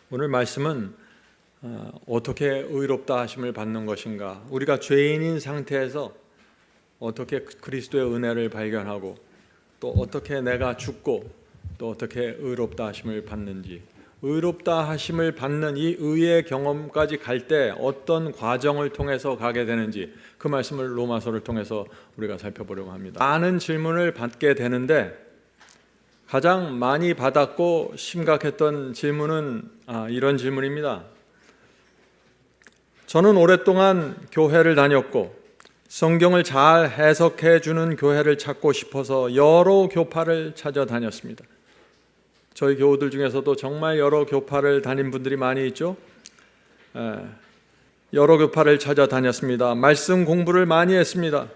오늘 말씀은 어떻게 의롭다 하심을 받는 것인가, 우리가 죄인인 상태에서 어떻게 그리스도의 은혜를 발견하고 또 어떻게 내가 죽고 또 어떻게 의롭다 하심을 받는지, 의롭다 하심을 받는 이 의의 경험까지 갈 때 어떤 과정을 통해서 가게 되는지, 그 말씀을 로마서를 통해서 우리가 살펴보려고 합니다. 많은 질문을 받게 되는데 가장 많이 받았고 심각했던 질문은 이런 질문입니다. 저는 오랫동안 교회를 다녔고 성경을 잘 해석해 주는 교회를 찾고 싶어서 여러 교파를 찾아다녔습니다. 저희 교우들 중에서도 정말 여러 교파를 다닌 분들이 많이 있죠. 여러 교파를 찾아다녔습니다. 말씀 공부를 많이 했습니다.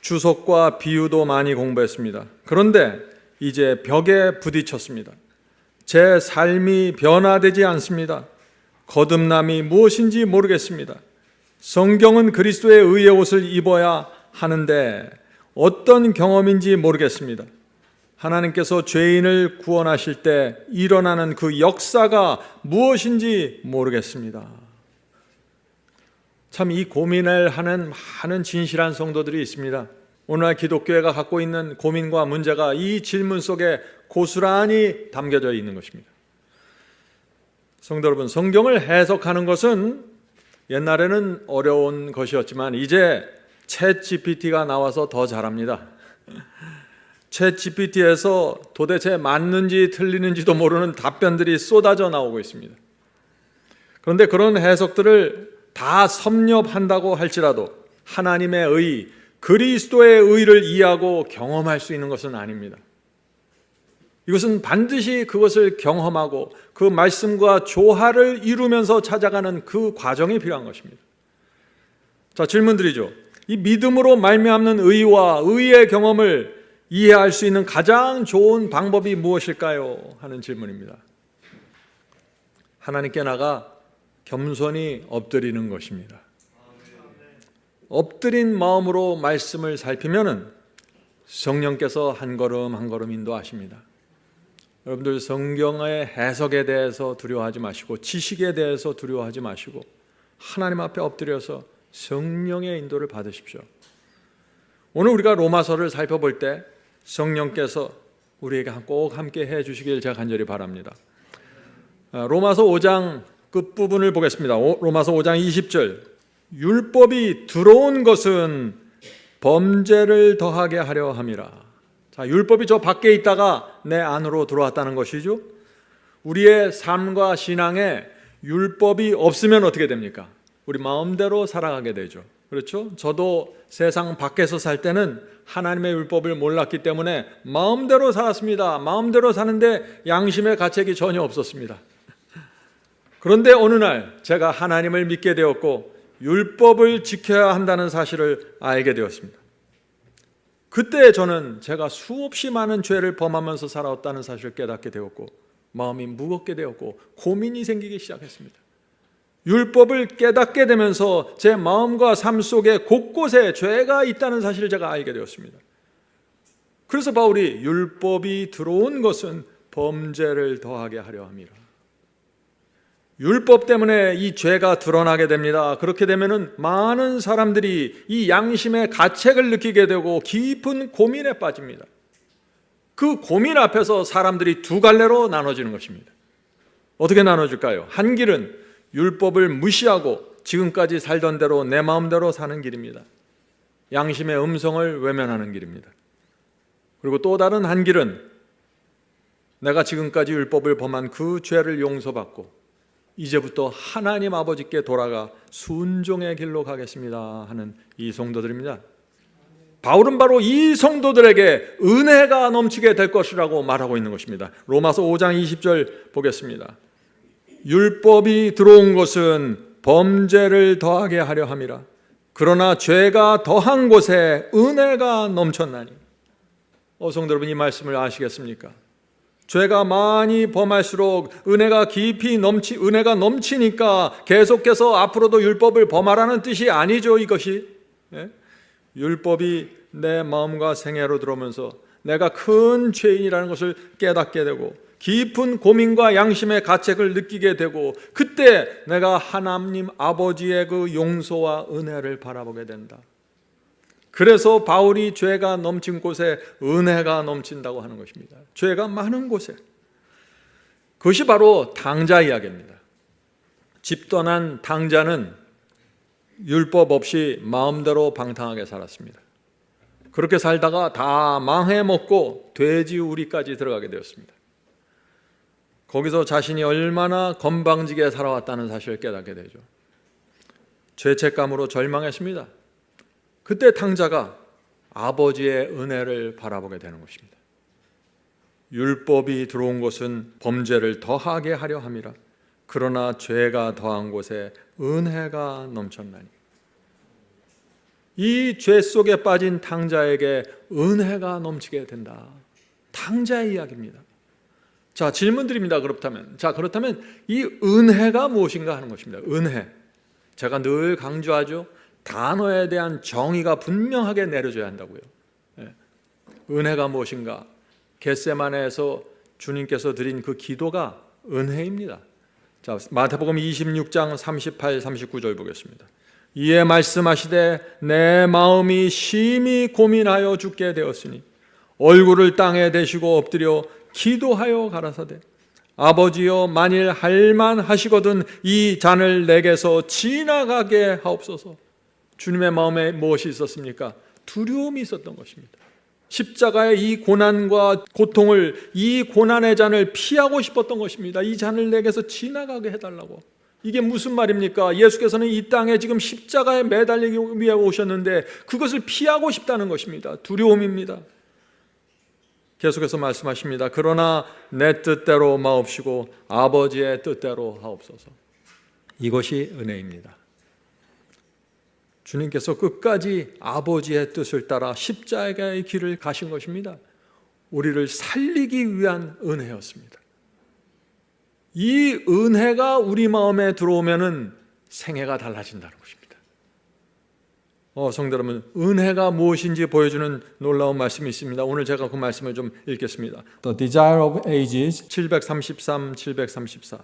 주석과 비유도 많이 공부했습니다. 그런데 이제 벽에 부딪혔습니다. 제 삶이 변화되지 않습니다. 거듭남이 무엇인지 모르겠습니다. 성경은 그리스도의 의의 옷을 입어야 하는데 어떤 경험인지 모르겠습니다. 하나님께서 죄인을 구원하실 때 일어나는 그 역사가 무엇인지 모르겠습니다. 참 이 고민을 하는 많은 진실한 성도들이 있습니다. 오늘날 기독교회가 갖고 있는 고민과 문제가 이 질문 속에 고스란히 담겨져 있는 것입니다. 성도 여러분, 성경을 해석하는 것은 옛날에는 어려운 것이었지만 이제 챗GPT가 나와서 더 잘합니다. 챗GPT에서 도대체 맞는지 틀리는지도 모르는 답변들이 쏟아져 나오고 있습니다. 그런데 그런 해석들을 다 섭렵한다고 할지라도 하나님의 의, 그리스도의 의를 이해하고 경험할 수 있는 것은 아닙니다. 이것은 반드시 그것을 경험하고 그 말씀과 조화를 이루면서 찾아가는 그 과정이 필요한 것입니다. 자, 질문드리죠. 이 믿음으로 말미암는 의와 의의 경험을 이해할 수 있는 가장 좋은 방법이 무엇일까요? 하는 질문입니다. 하나님께 나가 겸손히 엎드리는 것입니다. 엎드린 마음으로 말씀을 살피면은 성령께서 한 걸음 한 걸음 인도하십니다. 여러분들, 성경의 해석에 대해서 두려워하지 마시고 지식에 대해서 두려워하지 마시고 하나님 앞에 엎드려서 성령의 인도를 받으십시오. 오늘 우리가 로마서를 살펴볼 때 성령께서 우리에게 꼭 함께 해 주시길 제가 간절히 바랍니다. 로마서 5장 끝부분을 보겠습니다. 로마서 5장 20절. 율법이 들어온 것은 범죄를 더하게 하려 함이라. 자, 율법이 저 밖에 있다가 내 안으로 들어왔다는 것이죠. 우리의 삶과 신앙에 율법이 없으면 어떻게 됩니까? 우리 마음대로 살아가게 되죠. 그렇죠? 저도 세상 밖에서 살 때는 하나님의 율법을 몰랐기 때문에 마음대로 살았습니다. 마음대로 사는데 양심의 가책이 전혀 없었습니다. 그런데 어느 날 제가 하나님을 믿게 되었고 율법을 지켜야 한다는 사실을 알게 되었습니다. 그때 저는 제가 수없이 많은 죄를 범하면서 살아왔다는 사실을 깨닫게 되었고 마음이 무겁게 되었고 고민이 생기기 시작했습니다. 율법을 깨닫게 되면서 제 마음과 삶 속에 곳곳에 죄가 있다는 사실을 제가 알게 되었습니다. 그래서 바울이 율법이 들어온 것은 범죄를 더하게 하려 함이라. 율법 때문에 이 죄가 드러나게 됩니다. 그렇게 되면은 많은 사람들이 이 양심의 가책을 느끼게 되고 깊은 고민에 빠집니다. 그 고민 앞에서 사람들이 두 갈래로 나눠지는 것입니다. 어떻게 나눠질까요? 한 길은 율법을 무시하고 지금까지 살던 대로 내 마음대로 사는 길입니다. 양심의 음성을 외면하는 길입니다. 그리고 또 다른 한 길은 내가 지금까지 율법을 범한 그 죄를 용서받고 이제부터 하나님 아버지께 돌아가 순종의 길로 가겠습니다 하는 이 성도들입니다. 바울은 바로 이 성도들에게 은혜가 넘치게 될 것이라고 말하고 있는 것입니다. 로마서 5장 20절 보겠습니다. 율법이 들어온 것은 범죄를 더하게 하려 함이라. 그러나 죄가 더한 곳에 은혜가 넘쳤나니. 성도 여러분, 이 말씀을 아시겠습니까? 죄가 많이 범할수록 은혜가 은혜가 넘치니까 계속해서 앞으로도 율법을 범하라는 뜻이 아니죠, 이것이. 율법이 내 마음과 생애로 들어오면서 내가 큰 죄인이라는 것을 깨닫게 되고 깊은 고민과 양심의 가책을 느끼게 되고 그때 내가 하나님 아버지의 그 용서와 은혜를 바라보게 된다. 그래서 바울이 죄가 넘친 곳에 은혜가 넘친다고 하는 것입니다. 죄가 많은 곳에. 그것이 바로 당자 이야기입니다. 집 떠난 당자는 율법 없이 마음대로 방탕하게 살았습니다. 그렇게 살다가 다 망해먹고 돼지 우리까지 들어가게 되었습니다. 거기서 자신이 얼마나 건방지게 살아왔다는 사실을 깨닫게 되죠. 죄책감으로 절망했습니다. 그때 당자가 아버지의 은혜를 바라보게 되는 것입니다. 율법이 들어온 곳은 범죄를 더하게 하려 함이라. 그러나 죄가 더한 곳에 은혜가 넘쳤나니. 이 죄 속에 빠진 당자에게 은혜가 넘치게 된다. 당자의 이야기입니다. 자, 질문 드립니다. 그렇다면 이 은혜가 무엇인가 하는 것입니다. 은혜. 제가 늘 강조하죠. 단어에 대한 정의가 분명하게 내려져야 한다고요. 은혜가 무엇인가? 겟세마네에서 주님께서 드린 그 기도가 은혜입니다. 자, 마태복음 26장 38, 39절 보겠습니다. 이에 말씀하시되 내 마음이 심히 고민하여 죽게 되었으니 얼굴을 땅에 대시고 엎드려 기도하여 가라사대 아버지여 만일 할만하시거든 이 잔을 내게서 지나가게 하옵소서. 주님의 마음에 무엇이 있었습니까? 두려움이 있었던 것입니다. 십자가의 이 고난과 고통을, 이 고난의 잔을 피하고 싶었던 것입니다. 이 잔을 내게서 지나가게 해달라고. 이게 무슨 말입니까? 예수께서는 이 땅에 지금 십자가에 매달리기 위해 오셨는데 그것을 피하고 싶다는 것입니다. 두려움입니다. 계속해서 말씀하십니다. 그러나 내 뜻대로 마옵시고 아버지의 뜻대로 하옵소서. 이것이 은혜입니다. 주님께서 끝까지 아버지의 뜻을 따라 십자가의 길을 가신 것입니다. 우리를 살리기 위한 은혜였습니다. 이 은혜가 우리 마음에 들어오면은 생애가 달라진다는 것입니다. 성도 여러분, 은혜가 무엇인지 보여주는 놀라운 말씀이 있습니다. 오늘 제가 그 말씀을 좀 읽겠습니다. The Desire of Ages 733, 734.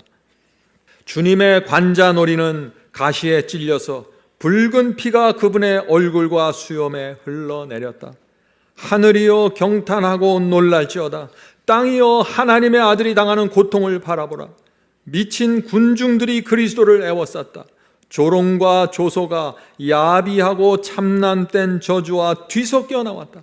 주님의 관자놀이는 가시에 찔려서 붉은 피가 그분의 얼굴과 수염에 흘러내렸다. 하늘이여 경탄하고 놀랄지어다. 땅이여 하나님의 아들이 당하는 고통을 바라보라. 미친 군중들이 그리스도를 애워쌌다. 조롱과 조소가 야비하고 참남된 저주와 뒤섞여 나왔다.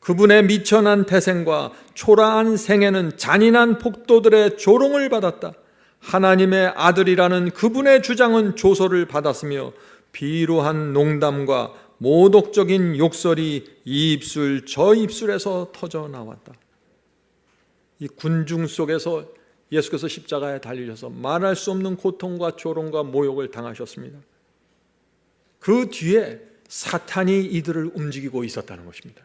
그분의 미천한 태생과 초라한 생애는 잔인한 폭도들의 조롱을 받았다. 하나님의 아들이라는 그분의 주장은 조소를 받았으며 비루한 농담과 모독적인 욕설이 이 입술 저 입술에서 터져 나왔다. 이 군중 속에서 예수께서 십자가에 달리셔서 말할 수 없는 고통과 조롱과 모욕을 당하셨습니다. 그 뒤에 사탄이 이들을 움직이고 있었다는 것입니다.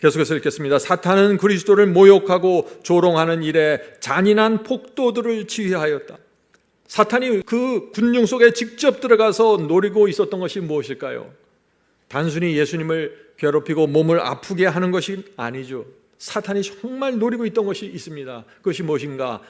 계속해서 읽겠습니다. 사탄은 그리스도를 모욕하고 조롱하는 일에 잔인한 폭도들을 지휘하였다. 사탄이 그 군중 속에 직접 들어가서 노리고 있었던 것이 무엇일까요? 단순히 예수님을 괴롭히고 몸을 아프게 하는 것이 아니죠. 사탄이 정말 노리고 있던 것이 있습니다. 그것이 무엇인가?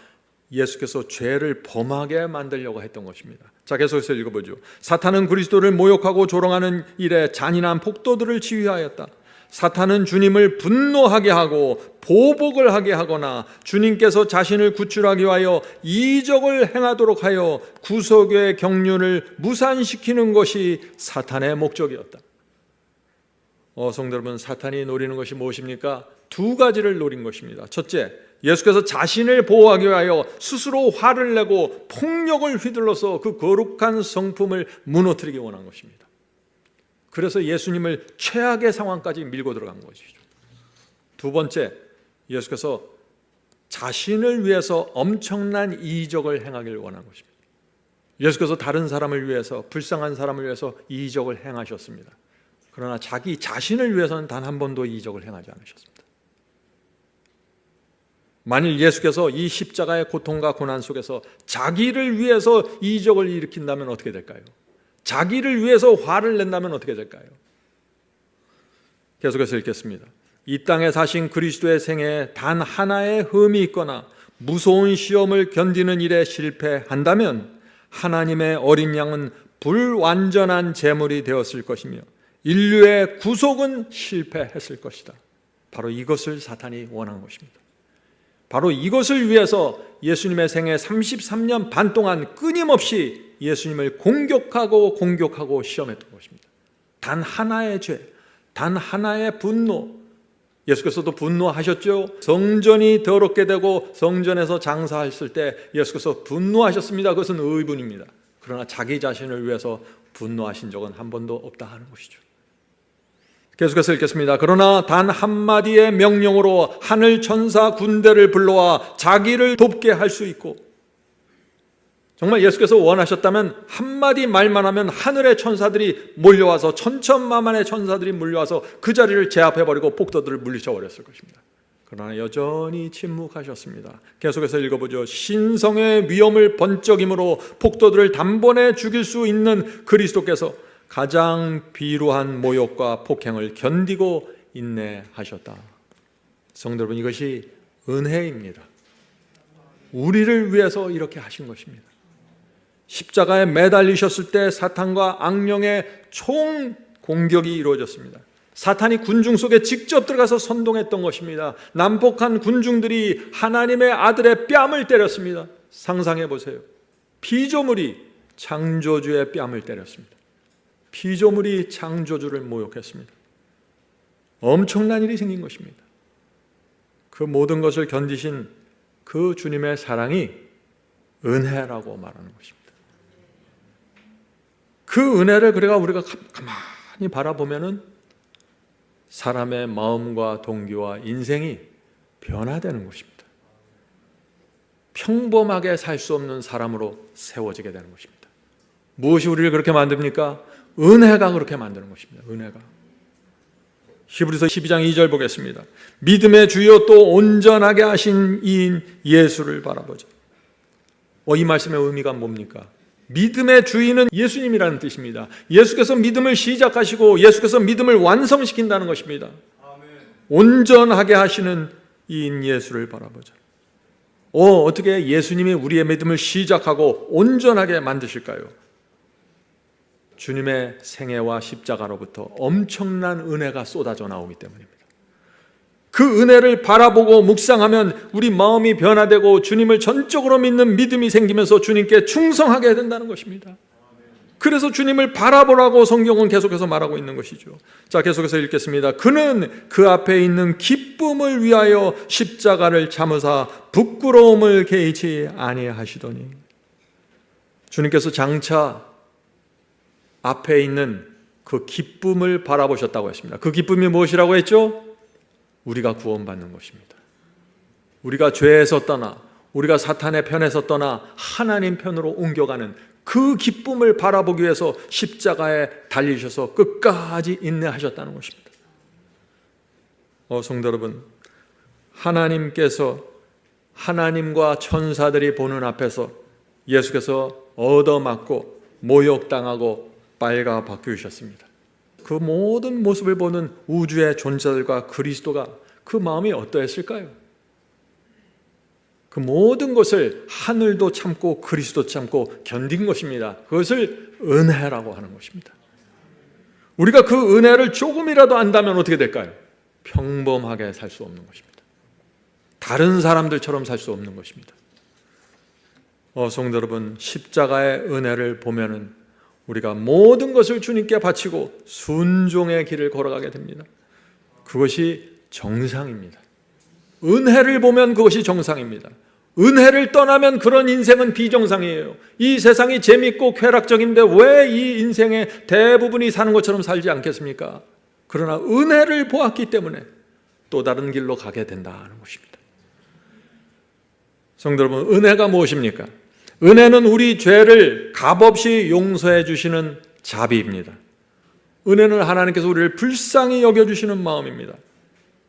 예수께서 죄를 범하게 만들려고 했던 것입니다. 자, 계속해서 읽어보죠. 사탄은 그리스도를 모욕하고 조롱하는 일에 잔인한 폭도들을 지휘하였다. 사탄은 주님을 분노하게 하고 보복을 하게 하거나 주님께서 자신을 구출하기 위하여 이적을 행하도록 하여 구속의 경륜을 무산시키는 것이 사탄의 목적이었다. 성도 여러분, 사탄이 노리는 것이 무엇입니까? 두 가지를 노린 것입니다. 첫째, 예수께서 자신을 보호하기 위하여 스스로 화를 내고 폭력을 휘둘러서 그 거룩한 성품을 무너뜨리기 원한 것입니다. 그래서 예수님을 최악의 상황까지 밀고 들어간 것이죠. 두 번째, 예수께서 자신을 위해서 엄청난 이적을 행하기를 원한 것입니다. 예수께서 다른 사람을 위해서, 불쌍한 사람을 위해서 이적을 행하셨습니다. 그러나 자기 자신을 위해서는 단 한 번도 이적을 행하지 않으셨습니다. 만일 예수께서 이 십자가의 고통과 고난 속에서 자기를 위해서 이적을 일으킨다면 어떻게 될까요? 자기를 위해서 화를 낸다면 어떻게 될까요? 계속해서 읽겠습니다. 이 땅에 사신 그리스도의 생애에 단 하나의 흠이 있거나 무서운 시험을 견디는 일에 실패한다면 하나님의 어린 양은 불완전한 제물이 되었을 것이며 인류의 구속은 실패했을 것이다. 바로 이것을 사탄이 원한 것입니다. 바로 이것을 위해서 예수님의 생애 33년 반 동안 끊임없이 예수님을 공격하고 시험했던 것입니다. 단 하나의 죄, 단 하나의 분노. 예수께서도 분노하셨죠. 성전이 더럽게 되고 성전에서 장사했을 때 예수께서 분노하셨습니다. 그것은 의분입니다. 그러나 자기 자신을 위해서 분노하신 적은 한 번도 없다 하는 것이죠. 계속해서 읽겠습니다. 그러나 단 한마디의 명령으로 하늘 천사 군대를 불러와 자기를 돕게 할 수 있고, 정말 예수께서 원하셨다면 한마디 말만 하면 하늘의 천사들이 몰려와서 천천만만의 천사들이 몰려와서 그 자리를 제압해버리고 폭도들을 물리쳐버렸을 것입니다. 그러나 여전히 침묵하셨습니다. 계속해서 읽어보죠. 신성의 위엄을 번쩍임으로 폭도들을 단번에 죽일 수 있는 그리스도께서 가장 비루한 모욕과 폭행을 견디고 인내하셨다. 성도 여러분, 이것이 은혜입니다. 우리를 위해서 이렇게 하신 것입니다. 십자가에 매달리셨을 때 사탄과 악령의 총 공격이 이루어졌습니다. 사탄이 군중 속에 직접 들어가서 선동했던 것입니다. 난폭한 군중들이 하나님의 아들의 뺨을 때렸습니다. 상상해 보세요. 피조물이 창조주의 뺨을 때렸습니다. 피조물이 창조주를 모욕했습니다. 엄청난 일이 생긴 것입니다. 그 모든 것을 견디신 그 주님의 사랑이 은혜라고 말하는 것입니다. 그 은혜를 우리가 가만히 바라보면은 사람의 마음과 동기와 인생이 변화되는 것입니다. 평범하게 살 수 없는 사람으로 세워지게 되는 것입니다. 무엇이 우리를 그렇게 만듭니까? 은혜가 그렇게 만드는 것입니다. 은혜가. 히브리서 12장 2절 보겠습니다. 믿음의 주요 또 온전하게 하신 이인 예수를 바라보자. 이 말씀의 의미가 뭡니까? 믿음의 주인은 예수님이라는 뜻입니다. 예수께서 믿음을 시작하시고 예수께서 믿음을 완성시킨다는 것입니다. 온전하게 하시는 이인 예수를 바라보자. 어떻게 예수님이 우리의 믿음을 시작하고 온전하게 만드실까요? 주님의 생애와 십자가로부터 엄청난 은혜가 쏟아져 나오기 때문입니다. 그 은혜를 바라보고 묵상하면 우리 마음이 변화되고 주님을 전적으로 믿는 믿음이 생기면서 주님께 충성하게 된다는 것입니다. 그래서 주님을 바라보라고 성경은 계속해서 말하고 있는 것이죠. 자, 계속해서 읽겠습니다. 그는 그 앞에 있는 기쁨을 위하여 십자가를 참으사 부끄러움을 개의치 아니하시더니, 주님께서 장차 앞에 있는 그 기쁨을 바라보셨다고 했습니다. 그 기쁨이 무엇이라고 했죠? 우리가 구원받는 것입니다. 우리가 죄에서 떠나, 우리가 사탄의 편에서 떠나 하나님 편으로 옮겨가는 그 기쁨을 바라보기 위해서 십자가에 달리셔서 끝까지 인내하셨다는 것입니다. 성도 여러분, 하나님께서 하나님과 천사들이 보는 앞에서 예수께서 얻어맞고 모욕당하고 빨가 바뀌셨습니다. 그 모든 모습을 보는 우주의 존재들과 그리스도가 그 마음이 어떠했을까요? 그 모든 것을 하늘도 참고 그리스도 참고 견딘 것입니다. 그것을 은혜라고 하는 것입니다. 우리가 그 은혜를 조금이라도 안다면 어떻게 될까요? 평범하게 살 수 없는 것입니다. 다른 사람들처럼 살 수 없는 것입니다. 성도 여러분, 십자가의 은혜를 보면은 우리가 모든 것을 주님께 바치고 순종의 길을 걸어가게 됩니다. 그것이 정상입니다. 은혜를 보면 그것이 정상입니다. 은혜를 떠나면 그런 인생은 비정상이에요. 이 세상이 재밌고 쾌락적인데 왜 이 인생의 대부분이 사는 것처럼 살지 않겠습니까? 그러나 은혜를 보았기 때문에 또 다른 길로 가게 된다는 것입니다. 성도 여러분, 은혜가 무엇입니까? 은혜는 우리 죄를 값없이 용서해 주시는 자비입니다. 은혜는 하나님께서 우리를 불쌍히 여겨주시는 마음입니다.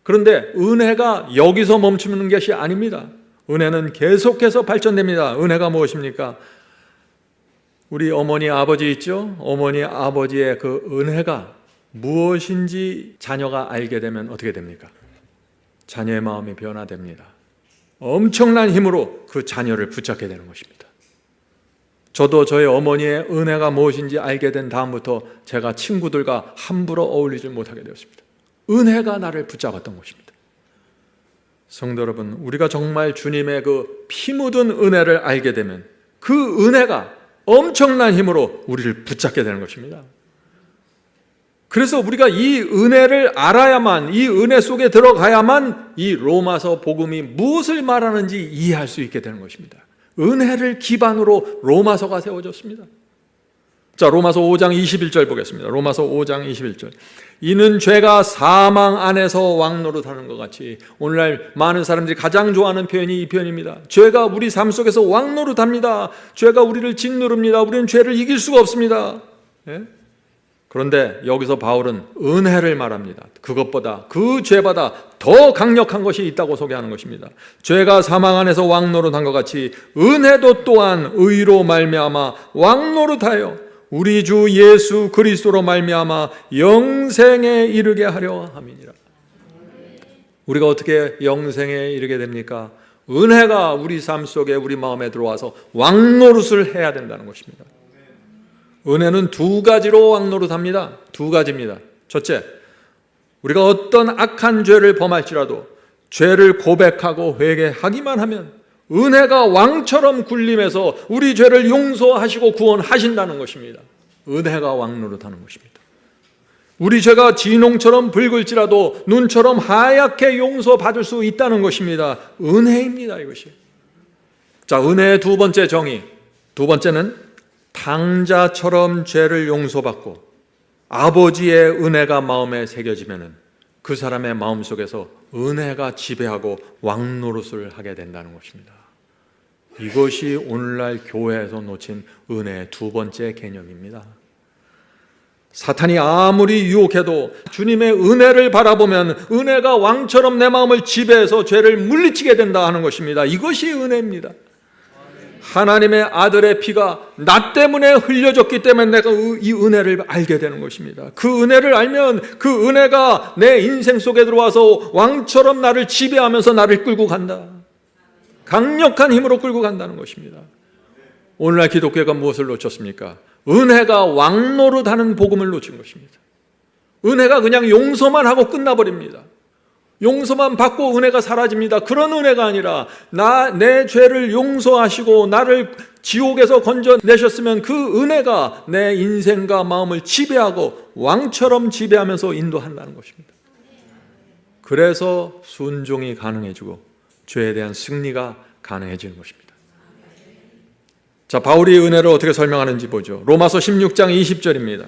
그런데 은혜가 여기서 멈추는 것이 아닙니다. 은혜는 계속해서 발전됩니다. 은혜가 무엇입니까? 우리 어머니 아버지 있죠? 어머니 아버지의 그 은혜가 무엇인지 자녀가 알게 되면 어떻게 됩니까? 자녀의 마음이 변화됩니다. 엄청난 힘으로 그 자녀를 붙잡게 되는 것입니다. 저도 저희 어머니의 은혜가 무엇인지 알게 된 다음부터 제가 친구들과 함부로 어울리지 못하게 되었습니다. 은혜가 나를 붙잡았던 것입니다. 성도 여러분, 우리가 정말 주님의 그 피 묻은 은혜를 알게 되면 그 은혜가 엄청난 힘으로 우리를 붙잡게 되는 것입니다. 그래서 우리가 이 은혜를 알아야만, 이 은혜 속에 들어가야만 이 로마서 복음이 무엇을 말하는지 이해할 수 있게 되는 것입니다. 은혜를 기반으로 로마서가 세워졌습니다. 자, 로마서 5장 21절 보겠습니다. 로마서 5장 21절. 이는 죄가 사망 안에서 왕노릇하는 것 같이, 오늘날 많은 사람들이 가장 좋아하는 표현이 이 표현입니다. 죄가 우리 삶 속에서 왕노릇합니다. 죄가 우리를 짓누릅니다. 우리는 죄를 이길 수가 없습니다. 예? 그런데 여기서 바울은 은혜를 말합니다. 그것보다, 그 죄보다 더 강력한 것이 있다고 소개하는 것입니다. 죄가 사망 안에서 왕노릇한 것 같이 은혜도 또한 의로 말미암아 왕노릇하여 우리 주 예수 그리스도로 말미암아 영생에 이르게 하려 함이니라. 우리가 어떻게 영생에 이르게 됩니까? 은혜가 우리 삶 속에, 우리 마음에 들어와서 왕노릇을 해야 된다는 것입니다. 은혜는 두 가지로 왕노릇합니다. 두 가지입니다. 첫째, 우리가 어떤 악한 죄를 범할지라도 죄를 고백하고 회개하기만 하면 은혜가 왕처럼 군림해서 우리 죄를 용서하시고 구원하신다는 것입니다. 은혜가 왕노릇하는 것입니다. 우리 죄가 진홍처럼 붉을지라도 눈처럼 하얗게 용서받을 수 있다는 것입니다. 은혜입니다, 이것이. 자, 은혜의 두 번째 정의. 두 번째는 탕자처럼 죄를 용서받고 아버지의 은혜가 마음에 새겨지면 그 사람의 마음속에서 은혜가 지배하고 왕노릇을 하게 된다는 것입니다. 이것이 오늘날 교회에서 놓친 은혜의 두 번째 개념입니다. 사탄이 아무리 유혹해도 주님의 은혜를 바라보면 은혜가 왕처럼 내 마음을 지배해서 죄를 물리치게 된다 하는 것입니다. 이것이 은혜입니다. 하나님의 아들의 피가 나 때문에 흘려졌기 때문에 내가 이 은혜를 알게 되는 것입니다. 그 은혜를 알면 그 은혜가 내 인생 속에 들어와서 왕처럼 나를 지배하면서 나를 끌고 간다. 강력한 힘으로 끌고 간다는 것입니다. 오늘날 기독교가 무엇을 놓쳤습니까? 은혜가 왕노릇하는 복음을 놓친 것입니다. 은혜가 그냥 용서만 하고 끝나버립니다. 용서만 받고 은혜가 사라집니다. 그런 은혜가 아니라 내 죄를 용서하시고 나를 지옥에서 건져내셨으면 그 은혜가 내 인생과 마음을 지배하고 왕처럼 지배하면서 인도한다는 것입니다. 그래서 순종이 가능해지고 죄에 대한 승리가 가능해지는 것입니다. 자, 바울이 은혜를 어떻게 설명하는지 보죠. 로마서 16장 20절입니다.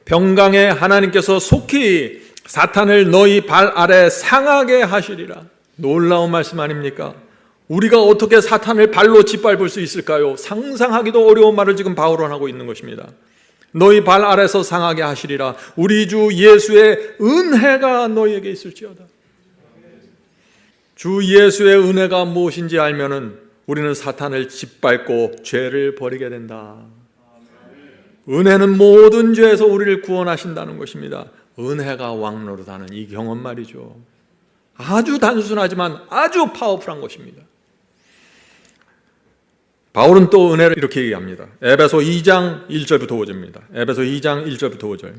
평강에 하나님께서 속히 사탄을 너희 발 아래 상하게 하시리라. 놀라운 말씀 아닙니까? 우리가 어떻게 사탄을 발로 짓밟을 수 있을까요? 상상하기도 어려운 말을 지금 바울은 하고 있는 것입니다. 너희 발 아래서 상하게 하시리라. 우리 주 예수의 은혜가 너희에게 있을지어다. 주 예수의 은혜가 무엇인지 알면은 우리는 사탄을 짓밟고 죄를 버리게 된다. 은혜는 모든 죄에서 우리를 구원하신다는 것입니다. 은혜가 왕노릇하는 이 경험 말이죠. 아주 단순하지만 아주 파워풀한 것입니다. 바울은 또 은혜를 이렇게 얘기합니다. 에베소 2장 1절부터 5절입니다. 에베소 2장 1절부터 5절.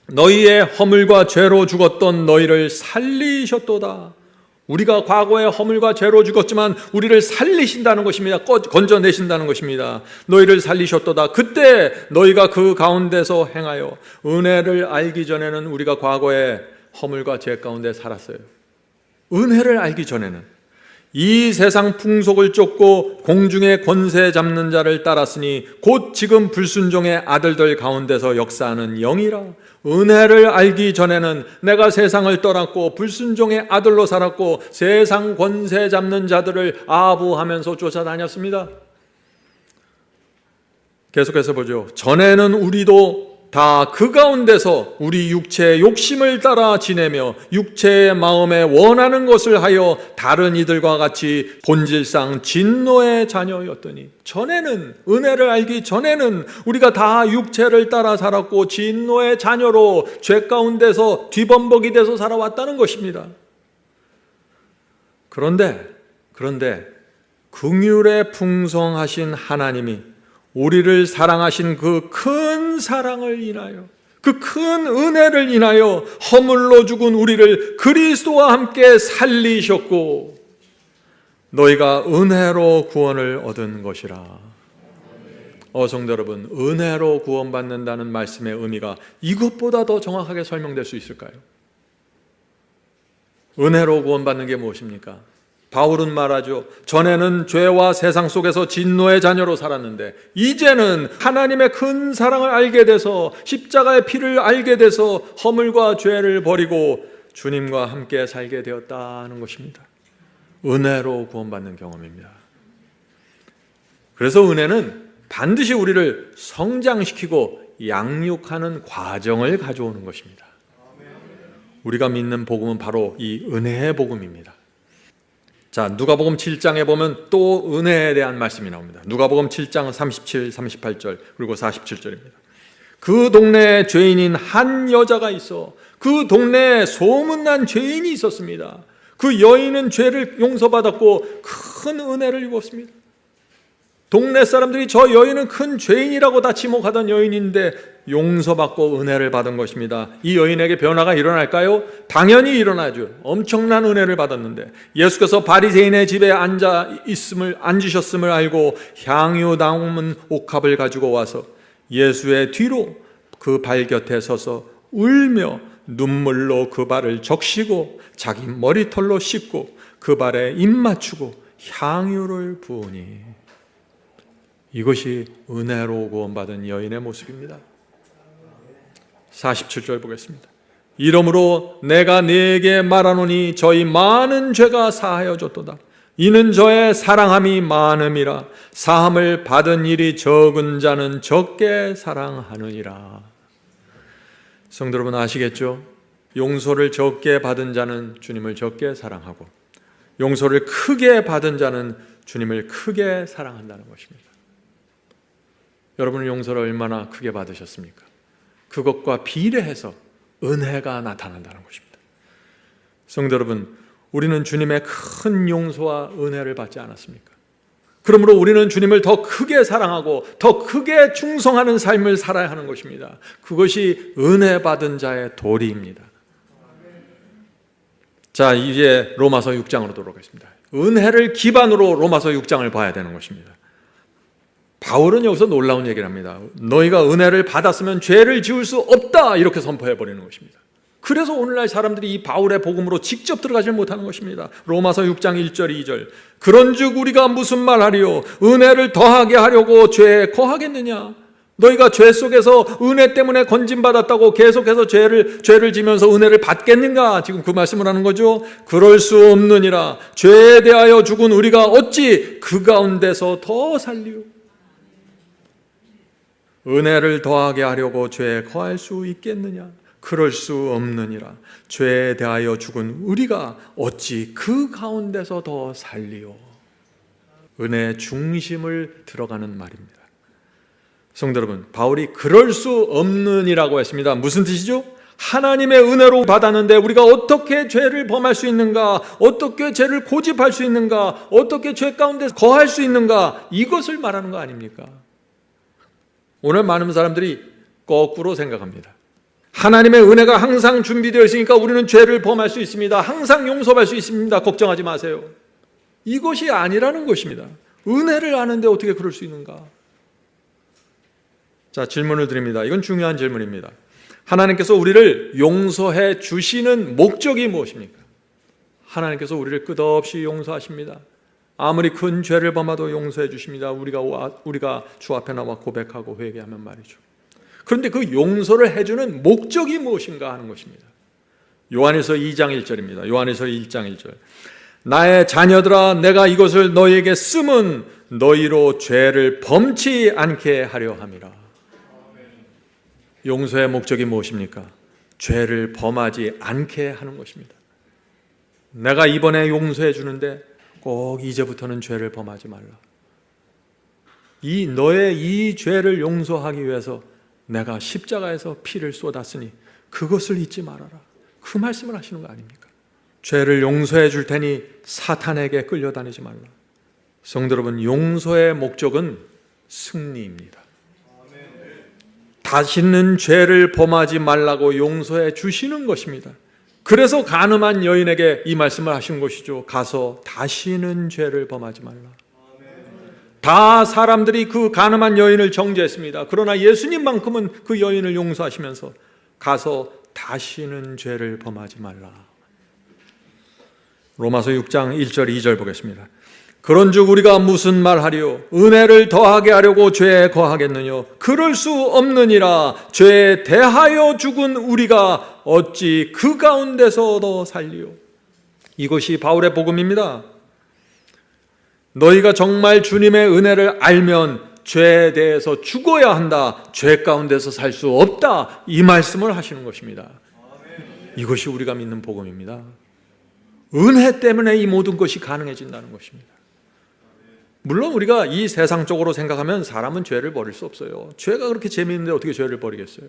너희의 허물과 죄로 죽었던 너희를 살리셨도다. 우리가 과거에 허물과 죄로 죽었지만 우리를 살리신다는 것입니다. 건져내신다는 것입니다. 너희를 살리셨도다. 그때 너희가 그 가운데서 행하여 은혜를 알기 전에는 우리가 과거에 허물과 죄 가운데 살았어요. 은혜를 알기 전에는 이 세상 풍속을 쫓고 공중의 권세 잡는 자를 따랐으니 곧 지금 불순종의 아들들 가운데서 역사하는 영이라. 은혜를 알기 전에는 내가 세상을 떠났고 불순종의 아들로 살았고 세상 권세 잡는 자들을 아부하면서 쫓아다녔습니다. 계속해서 보죠. 전에는 우리도 다 그 가운데서 우리 육체의 욕심을 따라 지내며 육체의 마음에 원하는 것을 하여 다른 이들과 같이 본질상 진노의 자녀였더니, 전에는, 은혜를 알기 전에는 우리가 다 육체를 따라 살았고 진노의 자녀로 죄 가운데서 뒤범벅이 돼서 살아왔다는 것입니다. 그런데 긍휼에 풍성하신 하나님이 우리를 사랑하신 그 큰 사랑을 인하여, 그 큰 은혜를 인하여 허물로 죽은 우리를 그리스도와 함께 살리셨고 너희가 은혜로 구원을 얻은 것이라. 성도 여러분, 은혜로 구원받는다는 말씀의 의미가 이것보다 더 정확하게 설명될 수 있을까요? 은혜로 구원받는 게 무엇입니까? 바울은 말하죠. 전에는 죄와 세상 속에서 진노의 자녀로 살았는데 이제는 하나님의 큰 사랑을 알게 돼서 십자가의 피를 알게 돼서 허물과 죄를 버리고 주님과 함께 살게 되었다는 것입니다. 은혜로 구원받는 경험입니다. 그래서 은혜는 반드시 우리를 성장시키고 양육하는 과정을 가져오는 것입니다. 우리가 믿는 복음은 바로 이 은혜의 복음입니다. 자, 누가복음 7장에 보면 또 은혜에 대한 말씀이 나옵니다. 누가복음 7장 37, 38절 그리고 47절입니다. 그 동네에 죄인인 한 여자가 있어 그 동네에 소문난 죄인이 있었습니다. 그 여인은 죄를 용서받았고 큰 은혜를 입었습니다. 동네 사람들이 저 여인은 큰 죄인이라고 다 지목하던 여인인데 용서받고 은혜를 받은 것입니다. 이 여인에게 변화가 일어날까요? 당연히 일어나죠. 엄청난 은혜를 받았는데 예수께서 바리새인의 집에 앉으셨음을 알고 향유 담은 옥합을 가지고 와서 예수의 뒤로 그 발 곁에 서서 울며 눈물로 그 발을 적시고 자기 머리털로 씻고 그 발에 입 맞추고 향유를 부으니 이것이 은혜로 구원받은 여인의 모습입니다. 47절 보겠습니다. 이러므로 내가 네게 말하노니 저희 많은 죄가 사하여졌도다. 이는 저의 사랑함이 많음이라. 사함을 받은 일이 적은 자는 적게 사랑하느니라. 성도 여러분 아시겠죠? 용서를 적게 받은 자는 주님을 적게 사랑하고 용서를 크게 받은 자는 주님을 크게 사랑한다는 것입니다. 여러분은 용서를 얼마나 크게 받으셨습니까? 그것과 비례해서 은혜가 나타난다는 것입니다. 성도 여러분, 우리는 주님의 큰 용서와 은혜를 받지 않았습니까? 그러므로 우리는 주님을 더 크게 사랑하고 더 크게 충성하는 삶을 살아야 하는 것입니다. 그것이 은혜 받은 자의 도리입니다. 자, 이제 로마서 6장으로 돌아가겠습니다. 은혜를 기반으로 로마서 6장을 봐야 되는 것입니다. 바울은 여기서 놀라운 얘기를 합니다. 너희가 은혜를 받았으면 죄를 지을 수 없다 이렇게 선포해버리는 것입니다. 그래서 오늘날 사람들이 이 바울의 복음으로 직접 들어가지 못하는 것입니다. 로마서 6장 1절 2절 그런즉 우리가 무슨 말하리요? 은혜를 더하게 하려고 죄에 거하겠느냐? 너희가 죄 속에서 은혜 때문에 건진받았다고 계속해서 죄를 지면서 은혜를 받겠는가? 지금 그 말씀을 하는 거죠. 그럴 수 없느니라. 죄에 대하여 죽은 우리가 어찌 그 가운데서 더 살리요? 은혜를 더하게 하려고 죄에 거할 수 있겠느냐? 그럴 수 없느니라. 죄에 대하여 죽은 우리가 어찌 그 가운데서 더 살리요? 은혜의 중심을 들어가는 말입니다. 성도 여러분, 바울이 그럴 수 없느니라고 했습니다. 무슨 뜻이죠? 하나님의 은혜로 받았는데 우리가 어떻게 죄를 범할 수 있는가? 어떻게 죄를 고집할 수 있는가? 어떻게 죄 가운데 거할 수 있는가? 이것을 말하는 거 아닙니까? 오늘 많은 사람들이 거꾸로 생각합니다. 하나님의 은혜가 항상 준비되어 있으니까 우리는 죄를 범할 수 있습니다. 항상 용서할 수 있습니다. 걱정하지 마세요. 이것이 아니라는 것입니다. 은혜를 아는데 어떻게 그럴 수 있는가? 자, 질문을 드립니다. 이건 중요한 질문입니다. 하나님께서 우리를 용서해 주시는 목적이 무엇입니까? 하나님께서 우리를 끝없이 용서하십니다. 아무리 큰 죄를 범하도 용서해 주십니다. 우리가 주 앞에 나와 고백하고 회개하면 말이죠. 그런데 그 용서를 해주는 목적이 무엇인가 하는 것입니다. 요한일서 2장 1절입니다. 요한일서 1장 1절 나의 자녀들아 내가 이것을 너희에게 쓰면 너희로 죄를 범치 않게 하려 함이라. 용서의 목적이 무엇입니까? 죄를 범하지 않게 하는 것입니다. 내가 이번에 용서해 주는데 꼭 이제부터는 죄를 범하지 말라. 너의 이 죄를 용서하기 위해서 내가 십자가에서 피를 쏟았으니 그것을 잊지 말아라. 그 말씀을 하시는 거 아닙니까? 죄를 용서해 줄 테니 사탄에게 끌려다니지 말라. 성도 여러분, 용서의 목적은 승리입니다. 다시는 죄를 범하지 말라고 용서해 주시는 것입니다. 그래서 간음한 여인에게 이 말씀을 하신 것이죠. 가서 다시는 죄를 범하지 말라. 다 사람들이 그 간음한 여인을 정죄했습니다. 그러나 예수님만큼은 그 여인을 용서하시면서 가서 다시는 죄를 범하지 말라. 로마서 6장 1절 2절 보겠습니다. 그런즉 우리가 무슨 말하리요? 은혜를 더하게 하려고 죄에 거하겠느냐? 그럴 수 없느니라. 죄에 대하여 죽은 우리가 어찌 그 가운데서 더 살리요? 이것이 바울의 복음입니다. 너희가 정말 주님의 은혜를 알면 죄에 대해서 죽어야 한다. 죄 가운데서 살 수 없다. 이 말씀을 하시는 것입니다. 이것이 우리가 믿는 복음입니다. 은혜 때문에 이 모든 것이 가능해진다는 것입니다. 물론 우리가 이 세상적으로 생각하면 사람은 죄를 버릴 수 없어요. 죄가 그렇게 재미있는데 어떻게 죄를 버리겠어요?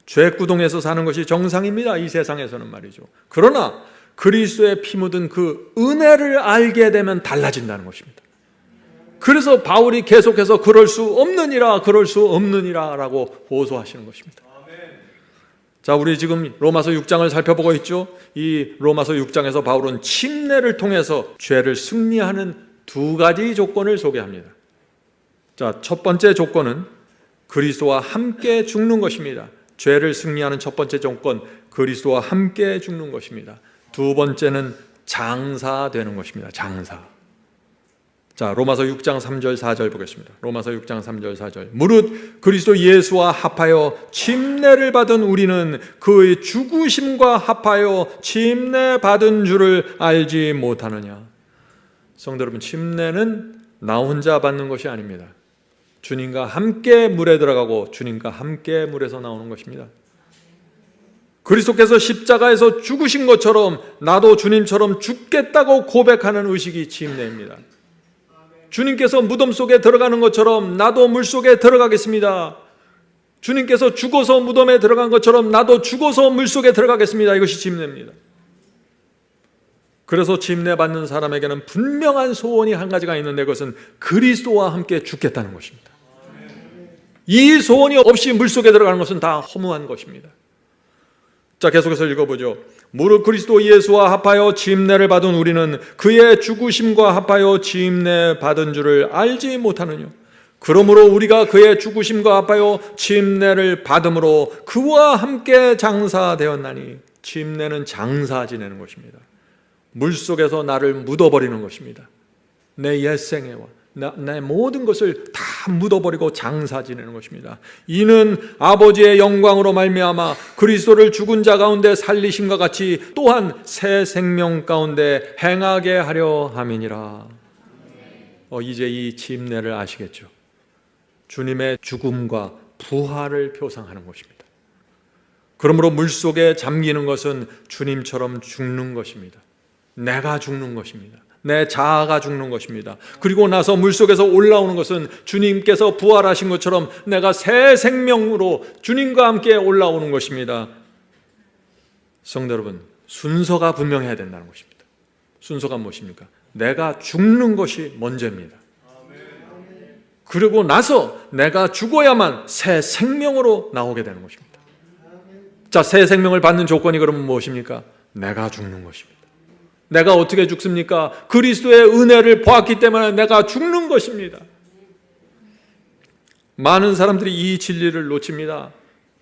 죄구동에서 사는 것이 정상입니다. 이 세상에서는 말이죠. 그러나 그리스도의 피 묻은 그 은혜를 알게 되면 달라진다는 것입니다. 그래서 바울이 계속해서 그럴 수 없느니라, 그럴 수 없느니라 라고 호소하시는 것입니다. 자, 우리 지금 로마서 6장을 살펴보고 있죠. 이 로마서 6장에서 바울은 침례를 통해서 죄를 승리하는 두 가지 조건을 소개합니다. 자, 첫 번째 조건은 그리스도와 함께 죽는 것입니다. 죄를 승리하는 첫 번째 조건, 그리스도와 함께 죽는 것입니다. 두 번째는 장사되는 것입니다. 장사. 자, 로마서 6장 3절 4절 보겠습니다. 로마서 6장 3절 4절. 무릇 그리스도 예수와 합하여 침례를 받은 우리는 그의 죽으심과 합하여 침례 받은 줄을 알지 못하느냐. 성도 여러분, 침례는 나 혼자 받는 것이 아닙니다. 주님과 함께 물에 들어가고 주님과 함께 물에서 나오는 것입니다. 그리스도께서 십자가에서 죽으신 것처럼 나도 주님처럼 죽겠다고 고백하는 의식이 침례입니다. 주님께서 무덤 속에 들어가는 것처럼 나도 물 속에 들어가겠습니다. 주님께서 죽어서 무덤에 들어간 것처럼 나도 죽어서 물 속에 들어가겠습니다. 이것이 침례입니다. 그래서 침례 받는 사람에게는 분명한 소원이 한 가지가 있는데 그것은 그리스도와 함께 죽겠다는 것입니다. 이 소원이 없이 물속에 들어가는 것은 다 허무한 것입니다. 자, 계속해서 읽어보죠. 무릇 그리스도 예수와 합하여 침례를 받은 우리는 그의 죽으심과 합하여 침례 받은 줄을 알지 못하느냐. 그러므로 우리가 그의 죽으심과 합하여 침례를 받음으로 그와 함께 장사되었나니. 침례는 장사 지내는 것입니다. 물속에서 나를 묻어버리는 것입니다. 내 옛생애와 내 모든 것을 다 묻어버리고 장사 지내는 것입니다. 이는 아버지의 영광으로 말미암아 그리스도를 죽은 자 가운데 살리심과 같이 또한 새 생명 가운데 행하게 하려 함이니라. 이제 이 침례를 아시겠죠? 주님의 죽음과 부활을 표상하는 것입니다. 그러므로 물속에 잠기는 것은 주님처럼 죽는 것입니다. 내가 죽는 것입니다. 내 자아가 죽는 것입니다. 그리고 나서 물속에서 올라오는 것은 주님께서 부활하신 것처럼 내가 새 생명으로 주님과 함께 올라오는 것입니다. 성도 여러분, 순서가 분명해야 된다는 것입니다. 순서가 무엇입니까? 내가 죽는 것이 먼저입니다. 그리고 나서 내가 죽어야만 새 생명으로 나오게 되는 것입니다. 자, 새 생명을 받는 조건이 그러면 무엇입니까? 내가 죽는 것입니다. 내가 어떻게 죽습니까? 그리스도의 은혜를 보았기 때문에 내가 죽는 것입니다. 많은 사람들이 이 진리를 놓칩니다.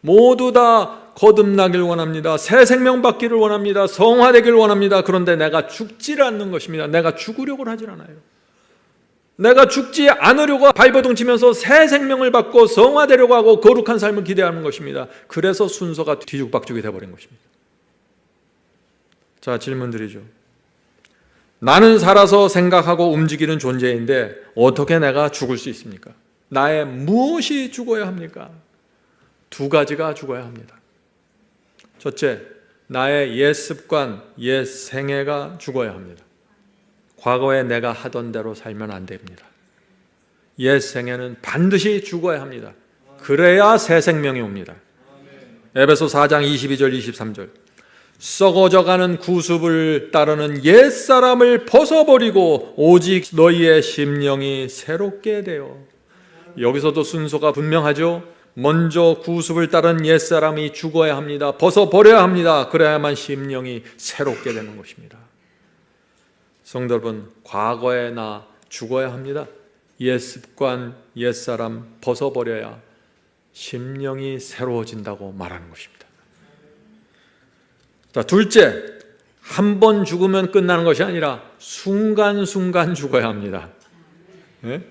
모두 다 거듭나길 원합니다. 새 생명 받기를 원합니다. 성화되기를 원합니다. 그런데 내가 죽지를 않는 것입니다. 내가 죽으려고 하질 않아요. 내가 죽지 않으려고 발버둥 치면서 새 생명을 받고 성화되려고 하고 거룩한 삶을 기대하는 것입니다. 그래서 순서가 뒤죽박죽이 되어버린 것입니다. 자, 질문 드리죠. 나는 살아서 생각하고 움직이는 존재인데 어떻게 내가 죽을 수 있습니까? 나의 무엇이 죽어야 합니까? 두 가지가 죽어야 합니다. 첫째, 나의 옛 습관, 옛 생애가 죽어야 합니다. 과거에 내가 하던 대로 살면 안 됩니다. 옛 생애는 반드시 죽어야 합니다. 그래야 새 생명이 옵니다. 에베소 4장 22절 23절. 썩어져가는 구습을 따르는 옛사람을 벗어버리고 오직 너희의 심령이 새롭게 되어. 여기서도 순서가 분명하죠. 먼저 구습을 따른 옛사람이 죽어야 합니다. 벗어버려야 합니다. 그래야만 심령이 새롭게 되는 것입니다. 성도 여러분, 과거의 나 죽어야 합니다. 옛 습관, 옛사람 벗어버려야 심령이 새로워진다고 말하는 것입니다. 자, 둘째, 한 번 죽으면 끝나는 것이 아니라 순간순간 죽어야 합니다. 네?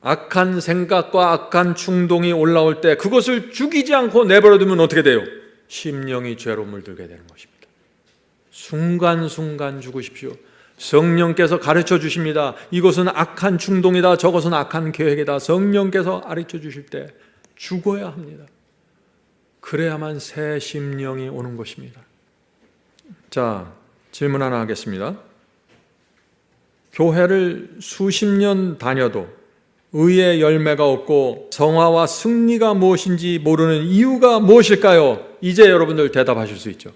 악한 생각과 악한 충동이 올라올 때 그것을 죽이지 않고 내버려두면 어떻게 돼요? 심령이 죄로 물들게 되는 것입니다. 순간순간 죽으십시오. 성령께서 가르쳐 주십니다. 이것은 악한 충동이다, 저것은 악한 계획이다. 성령께서 가르쳐 주실 때 죽어야 합니다. 그래야만 새 심령이 오는 것입니다. 자, 질문 하나 하겠습니다. 교회를 수십 년 다녀도 의의 열매가 없고 성화와 승리가 무엇인지 모르는 이유가 무엇일까요? 이제 여러분들 대답하실 수 있죠.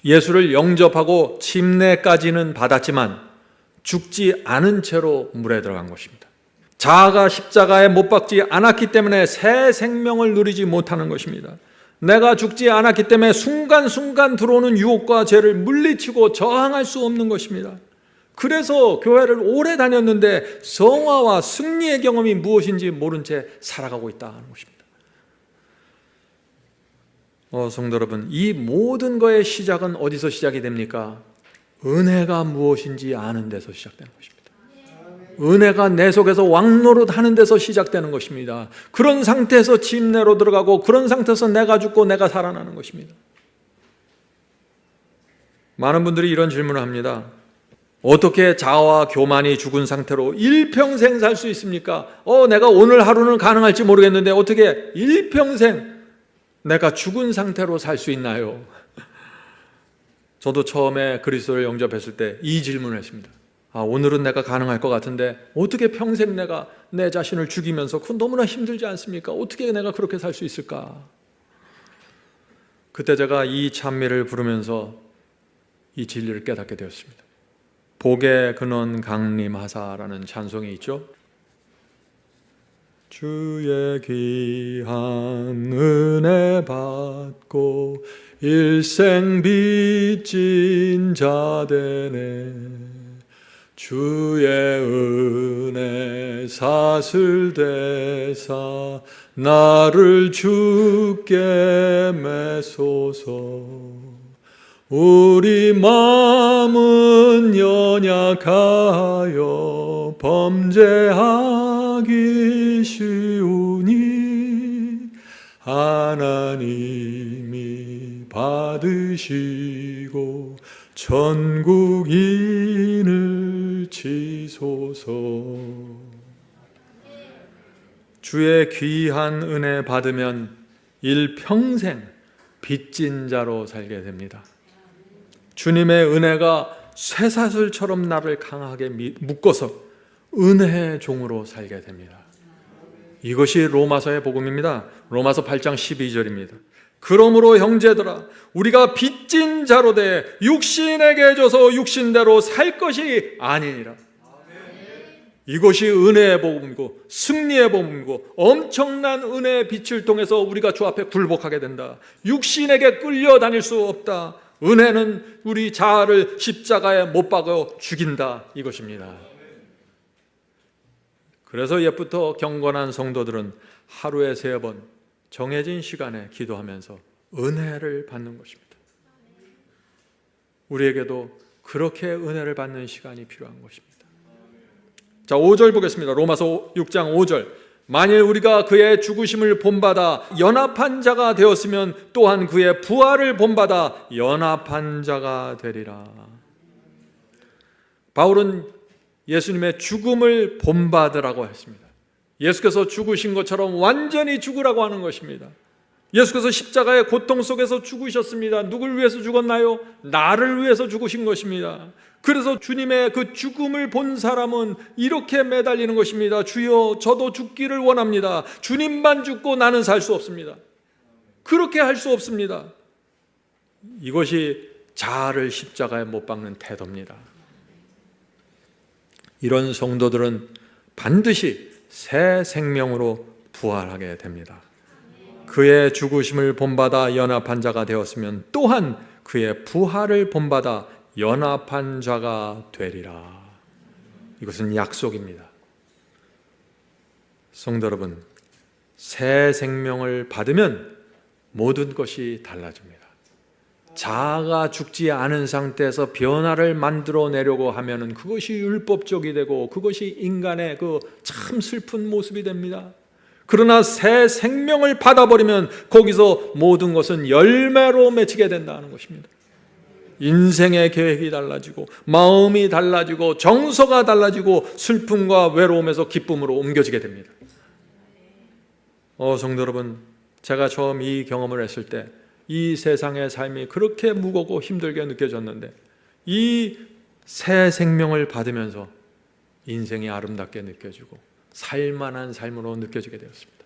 예수를 영접하고 침례까지는 받았지만 죽지 않은 채로 물에 들어간 것입니다. 자아가 십자가에 못 박지 않았기 때문에 새 생명을 누리지 못하는 것입니다. 내가 죽지 않았기 때문에 순간순간 들어오는 유혹과 죄를 물리치고 저항할 수 없는 것입니다. 그래서 교회를 오래 다녔는데 성화와 승리의 경험이 무엇인지 모른 채 살아가고 있다는 것입니다. 성도 여러분, 이 모든 것의 시작은 어디서 시작이 됩니까? 은혜가 무엇인지 아는 데서 시작되는 것입니다. 은혜가 내 속에서 왕노릇하는 데서 시작되는 것입니다. 그런 상태에서 침례로 들어가고 그런 상태에서 내가 죽고 내가 살아나는 것입니다. 많은 분들이 이런 질문을 합니다. 어떻게 자아와 교만이 죽은 상태로 일평생 살 수 있습니까? 내가 오늘 하루는 가능할지 모르겠는데 어떻게 일평생 내가 죽은 상태로 살 수 있나요? 저도 처음에 그리스도를 영접했을 때 이 질문을 했습니다. 오늘은 내가 가능할 것 같은데 어떻게 평생 내가 내 자신을 죽이면서 그건 너무나 힘들지 않습니까? 어떻게 내가 그렇게 살 수 있을까? 그때 제가 이 찬미를 부르면서 이 진리를 깨닫게 되었습니다. 복의 근원 강림하사라는 찬송이 있죠. 주의 귀한 은혜 받고 일생 빚진 자 되네. 주의 은혜 사슬대사 나를 주께 매소서. 우리 마음은 연약하여 범죄하기 쉬우니 하나님이 받으시고 천국인을 치소서. 주의 귀한 은혜 받으면 일평생 빚진 자로 살게 됩니다. 주님의 은혜가 쇠사슬처럼 나를 강하게 묶어서 은혜의 종으로 살게 됩니다. 이것이 로마서의 복음입니다. 로마서 8장 12절입니다. 그러므로 형제들아, 우리가 빚진 자로 돼 육신에게 져서 육신대로 살 것이 아니니라. 이것이 은혜의 복음이고 승리의 복음이고 엄청난 은혜의 빛을 통해서 우리가 주 앞에 굴복하게 된다. 육신에게 끌려다닐 수 없다. 은혜는 우리 자아를 십자가에 못 박아 죽인다, 이것입니다. 그래서 옛부터 경건한 성도들은 하루에 3번 정해진 시간에 기도하면서 은혜를 받는 것입니다. 우리에게도 그렇게 은혜를 받는 시간이 필요한 것입니다. 자, 5절 보겠습니다. 로마서 6장 5절. 만일 우리가 그의 죽으심을 본받아 연합한 자가 되었으면 또한 그의 부활을 본받아 연합한 자가 되리라. 바울은 예수님의 죽음을 본받으라고 했습니다. 예수께서 죽으신 것처럼 완전히 죽으라고 하는 것입니다. 예수께서 십자가의 고통 속에서 죽으셨습니다. 누굴 위해서 죽었나요? 나를 위해서 죽으신 것입니다. 그래서 주님의 그 죽음을 본 사람은 이렇게 매달리는 것입니다. 주여, 저도 죽기를 원합니다. 주님만 죽고 나는 살 수 없습니다. 그렇게 할 수 없습니다. 이것이 자아를 십자가에 못 박는 태도입니다. 이런 성도들은 반드시 새 생명으로 부활하게 됩니다. 그의 죽으심을 본받아 연합한 자가 되었으면 또한 그의 부활을 본받아 연합한 자가 되리라. 이것은 약속입니다. 성도 여러분, 새 생명을 받으면 모든 것이 달라집니다. 자아가 죽지 않은 상태에서 변화를 만들어내려고 하면 그것이 율법적이 되고 그것이 인간의 그 참 슬픈 모습이 됩니다. 그러나 새 생명을 받아버리면 거기서 모든 것은 열매로 맺히게 된다는 것입니다. 인생의 계획이 달라지고 마음이 달라지고 정서가 달라지고 슬픔과 외로움에서 기쁨으로 옮겨지게 됩니다. 성도 여러분, 제가 처음 이 경험을 했을 때 이 세상의 삶이 그렇게 무겁고 힘들게 느껴졌는데 이 새 생명을 받으면서 인생이 아름답게 느껴지고 살만한 삶으로 느껴지게 되었습니다.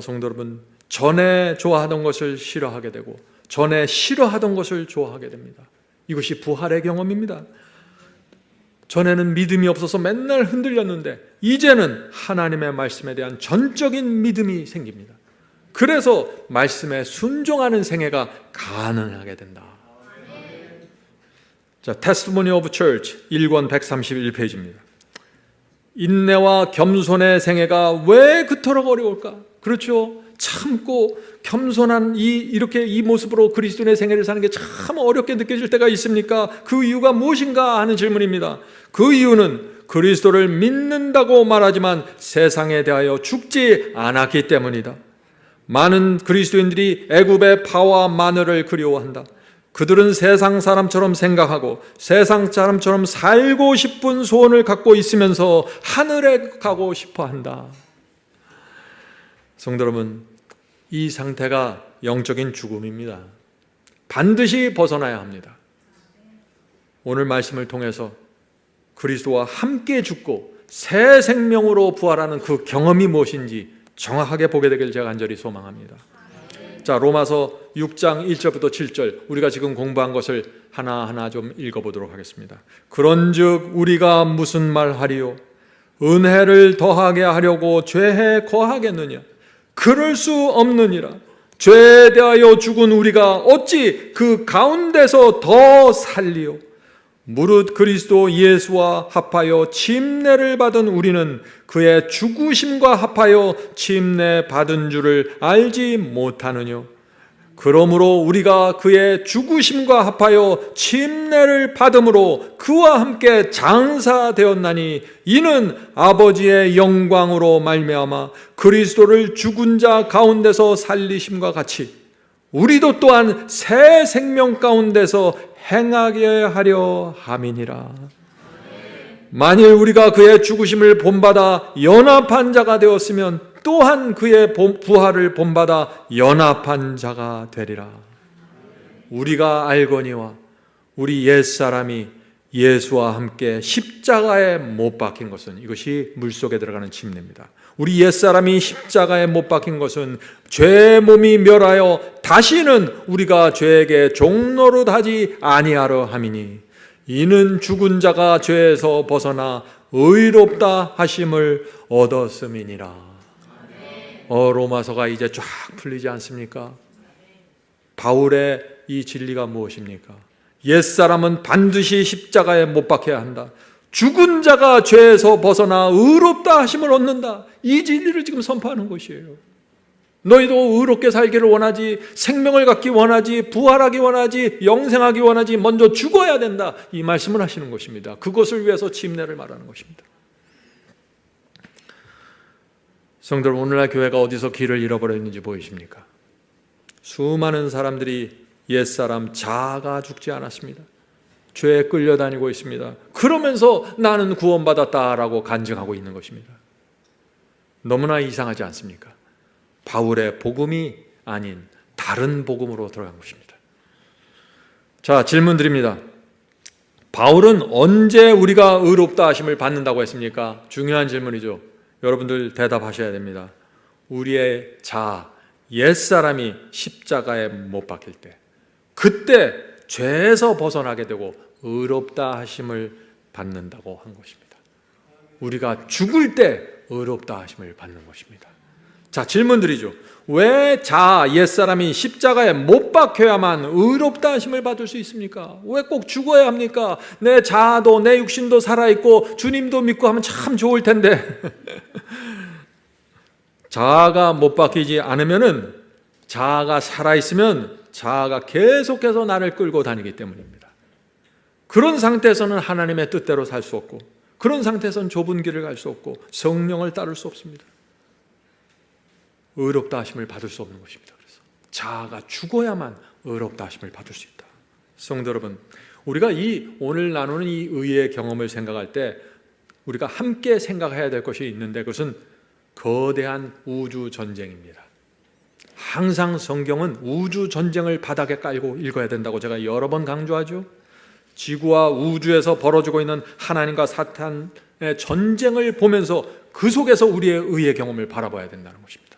성도 여러분, 전에 좋아하던 것을 싫어하게 되고 전에 싫어하던 것을 좋아하게 됩니다. 이것이 부활의 경험입니다. 전에는 믿음이 없어서 맨날 흔들렸는데 이제는 하나님의 말씀에 대한 전적인 믿음이 생깁니다. 그래서 말씀에 순종하는 생애가 가능하게 된다. 자, Testimony of Church 1권 131페이지입니다. 인내와 겸손의 생애가 왜 그토록 어려울까? 그렇죠. 참고 겸손한 이렇게 이 모습으로 그리스도인의 생애를 사는 게 참 어렵게 느껴질 때가 있습니까? 그 이유가 무엇인가 하는 질문입니다. 그 이유는 그리스도를 믿는다고 말하지만 세상에 대하여 죽지 않았기 때문이다. 많은 그리스도인들이 애굽의 파와 마늘을 그리워한다. 그들은 세상 사람처럼 생각하고 세상 사람처럼 살고 싶은 소원을 갖고 있으면서 하늘에 가고 싶어 한다. 성도 여러분, 이 상태가 영적인 죽음입니다. 반드시 벗어나야 합니다. 오늘 말씀을 통해서 그리스도와 함께 죽고 새 생명으로 부활하는 그 경험이 무엇인지 정확하게 보게 되길 제가 간절히 소망합니다. 자, 로마서 6장 1절부터 7절 우리가 지금 공부한 것을 하나하나 좀 읽어보도록 하겠습니다. 그런즉 우리가 무슨 말하리요? 은혜를 더하게 하려고 죄에 거하겠느냐? 그럴 수 없느니라. 죄에 대하여 죽은 우리가 어찌 그 가운데서 더 살리요? 무릇 그리스도 예수와 합하여 침례를 받은 우리는 그의 죽으심과 합하여 침례 받은 줄을 알지 못하느뇨? 그러므로 우리가 그의 죽으심과 합하여 침례를 받음으로 그와 함께 장사되었나니 이는 아버지의 영광으로 말미암아 그리스도를 죽은 자 가운데서 살리심과 같이 우리도 또한 새 생명 가운데서 행하게 하려 함이니라. 만일 우리가 그의 죽으심을 본받아 연합한 자가 되었으면 또한 그의 부활을 본받아 연합한 자가 되리라. 우리가 알거니와 우리 옛사람이 예수와 함께 십자가에 못 박힌 것은, 이것이 물속에 들어가는 침례입니다. 우리 옛사람이 십자가에 못 박힌 것은 죄의 몸이 멸하여 다시는 우리가 죄에게 종노릇하지 아니하려 함이니 이는 죽은 자가 죄에서 벗어나 의롭다 하심을 얻었음이니라. 로마서가 이제 쫙 풀리지 않습니까? 바울의 이 진리가 무엇입니까? 옛사람은 반드시 십자가에 못 박혀야 한다. 죽은 자가 죄에서 벗어나 의롭다 하심을 얻는다. 이 진리를 지금 선포하는 것이에요. 너희도 의롭게 살기를 원하지, 생명을 갖기 원하지, 부활하기 원하지, 영생하기 원하지, 먼저 죽어야 된다. 이 말씀을 하시는 것입니다. 그것을 위해서 침례를 말하는 것입니다. 성도 여러분, 오늘날 교회가 어디서 길을 잃어버렸는지 보이십니까? 수많은 사람들이 옛사람 자아가 죽지 않았습니다. 죄에 끌려다니고 있습니다. 그러면서 나는 구원받았다라고 간증하고 있는 것입니다. 너무나 이상하지 않습니까? 바울의 복음이 아닌 다른 복음으로 들어간 것입니다. 자, 질문 드립니다. 바울은 언제 우리가 의롭다 하심을 받는다고 했습니까? 중요한 질문이죠. 여러분들 대답하셔야 됩니다. 우리의 자아, 옛사람이 십자가에 못 박힐 때, 그때 죄에서 벗어나게 되고 의롭다 하심을 받는다고 한 것입니다. 우리가 죽을 때 의롭다 하심을 받는 것입니다. 자, 질문 드리죠. 왜 옛사람이 십자가에 못 박혀야만 의롭다 하심을 받을 수 있습니까? 왜 꼭 죽어야 합니까? 내 자아도 내 육신도 살아있고 주님도 믿고 하면 참 좋을 텐데 자아가 못 박히지 않으면은, 자아가 살아있으면 자아가 계속해서 나를 끌고 다니기 때문입니다. 그런 상태에서는 하나님의 뜻대로 살 수 없고, 그런 상태에서는 좁은 길을 갈 수 없고 성령을 따를 수 없습니다. 의롭다 하심을 받을 수 없는 것입니다. 그래서 자아가 죽어야만 의롭다 하심을 받을 수 있다. 성도 여러분, 우리가 오늘 나누는 이 의의 경험을 생각할 때 우리가 함께 생각해야 될 것이 있는데, 그것은 거대한 우주 전쟁입니다. 항상 성경은 우주 전쟁을 바닥에 깔고 읽어야 된다고 제가 여러 번 강조하죠. 지구와 우주에서 벌어지고 있는 하나님과 사탄의 전쟁을 보면서 그 속에서 우리의 의의 경험을 바라봐야 된다는 것입니다.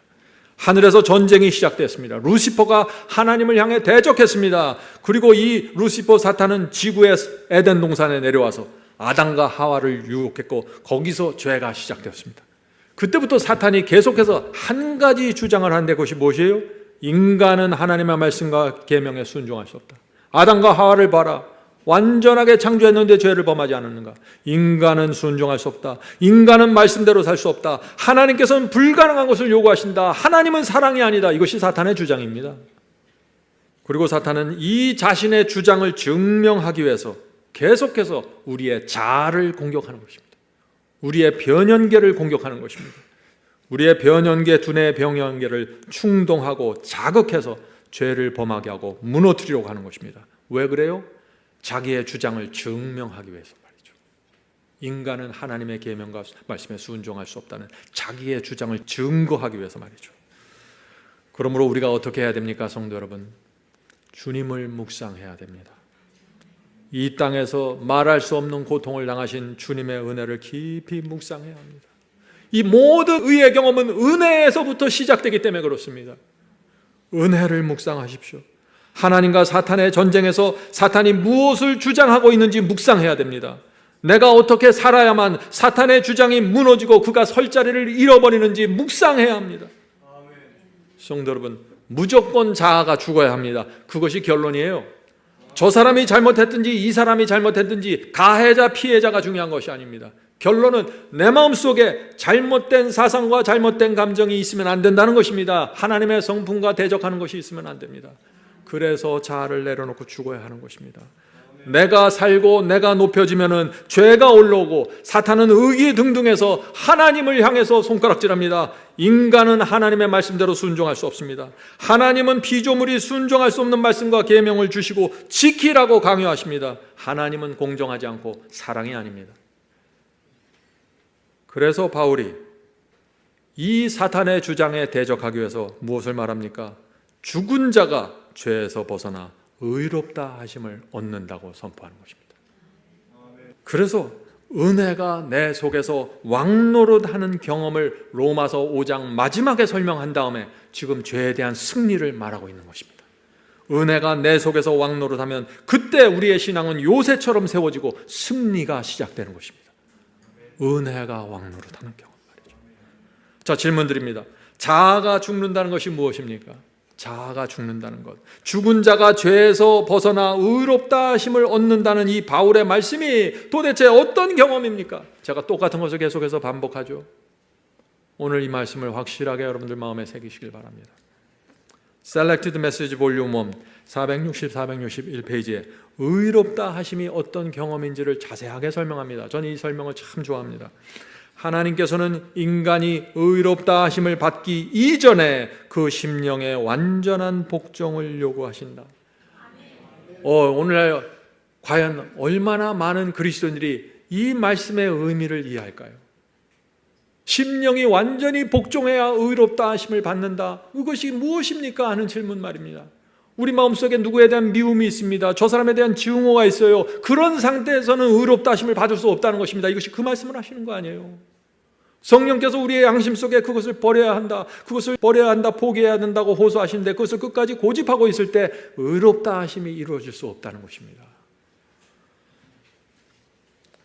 하늘에서 전쟁이 시작됐습니다. 루시퍼가 하나님을 향해 대적했습니다. 그리고 이 루시퍼 사탄은 지구의 에덴 동산에 내려와서 아담과 하와를 유혹했고 거기서 죄가 시작되었습니다. 그때부터 사탄이 계속해서 한 가지 주장을 하는데, 그것이 무엇이에요? 인간은 하나님의 말씀과 계명에 순종할 수 없다. 아담과 하와를 봐라. 완전하게 창조했는데 죄를 범하지 않았는가? 인간은 순종할 수 없다. 인간은 말씀대로 살 수 없다. 하나님께서는 불가능한 것을 요구하신다. 하나님은 사랑이 아니다. 이것이 사탄의 주장입니다. 그리고 사탄은 이 자신의 주장을 증명하기 위해서 계속해서 우리의 자아를 공격하는 것입니다. 우리의 변연계를 공격하는 것입니다. 우리의 변연계, 두뇌의 변연계를 충동하고 자극해서 죄를 범하게 하고 무너뜨리려고 하는 것입니다. 왜 그래요? 자기의 주장을 증명하기 위해서 말이죠. 인간은 하나님의 계명과 말씀에 순종할 수 없다는 자기의 주장을 증거하기 위해서 말이죠. 그러므로 우리가 어떻게 해야 됩니까, 성도 여러분? 주님을 묵상해야 됩니다. 이 땅에서 말할 수 없는 고통을 당하신 주님의 은혜를 깊이 묵상해야 합니다. 이 모든 의의 경험은 은혜에서부터 시작되기 때문에 그렇습니다. 은혜를 묵상하십시오. 하나님과 사탄의 전쟁에서 사탄이 무엇을 주장하고 있는지 묵상해야 됩니다. 내가 어떻게 살아야만 사탄의 주장이 무너지고 그가 설 자리를 잃어버리는지 묵상해야 합니다. 성도 여러분, 무조건 자아가 죽어야 합니다. 그것이 결론이에요. 저 사람이 잘못했든지 이 사람이 잘못했든지 가해자 피해자가 중요한 것이 아닙니다. 결론은 내 마음속에 잘못된 사상과 잘못된 감정이 있으면 안 된다는 것입니다. 하나님의 성품과 대적하는 것이 있으면 안 됩니다. 그래서 자아를 내려놓고 죽어야 하는 것입니다. 내가 살고 내가 높여지면은 죄가 올라오고 사탄은 의기등등해서 하나님을 향해서 손가락질합니다. 인간은 하나님의 말씀대로 순종할 수 없습니다. 하나님은 피조물이 순종할 수 없는 말씀과 계명을 주시고 지키라고 강요하십니다. 하나님은 공정하지 않고 사랑이 아닙니다. 그래서 바울이 이 사탄의 주장에 대적하기 위해서 무엇을 말합니까? 죽은 자가 죄에서 벗어나 의롭다 하심을 얻는다고 선포하는 것입니다. 그래서 은혜가 내 속에서 왕노릇하는 경험을 로마서 5장 마지막에 설명한 다음에 지금 죄에 대한 승리를 말하고 있는 것입니다. 은혜가 내 속에서 왕노릇하면 그때 우리의 신앙은 요새처럼 세워지고 승리가 시작되는 것입니다. 은혜가 왕노릇하는 경험 말이죠. 자, 질문 드립니다. 자아가 죽는다는 것이 무엇입니까? 자아가 죽는다는 것, 죽은 자가 죄에서 벗어나 의롭다 하심을 얻는다는 이 바울의 말씀이 도대체 어떤 경험입니까? 제가 똑같은 것을 계속해서 반복하죠. 오늘 이 말씀을 확실하게 여러분들 마음에 새기시길 바랍니다. Selected Message Volume 1 460, 461페이지에 의롭다 하심이 어떤 경험인지를 자세하게 설명합니다. 저는 이 설명을 참 좋아합니다. 하나님께서는 인간이 의롭다 하심을 받기 이전에 그 심령의 완전한 복종을 요구하신다. 오늘날 과연 얼마나 많은 그리스도인들이 이 말씀의 의미를 이해할까요? 심령이 완전히 복종해야 의롭다 하심을 받는다. 이것이 무엇입니까? 하는 질문 말입니다. 우리 마음속에 누구에 대한 미움이 있습니다. 저 사람에 대한 증오가 있어요. 그런 상태에서는 의롭다 하심을 받을 수 없다는 것입니다. 이것이 그 말씀을 하시는 거 아니에요. 성령께서 우리의 양심 속에 그것을 버려야 한다, 그것을 버려야 한다, 포기해야 된다고 호소하시는데 그것을 끝까지 고집하고 있을 때 의롭다 하심이 이루어질 수 없다는 것입니다.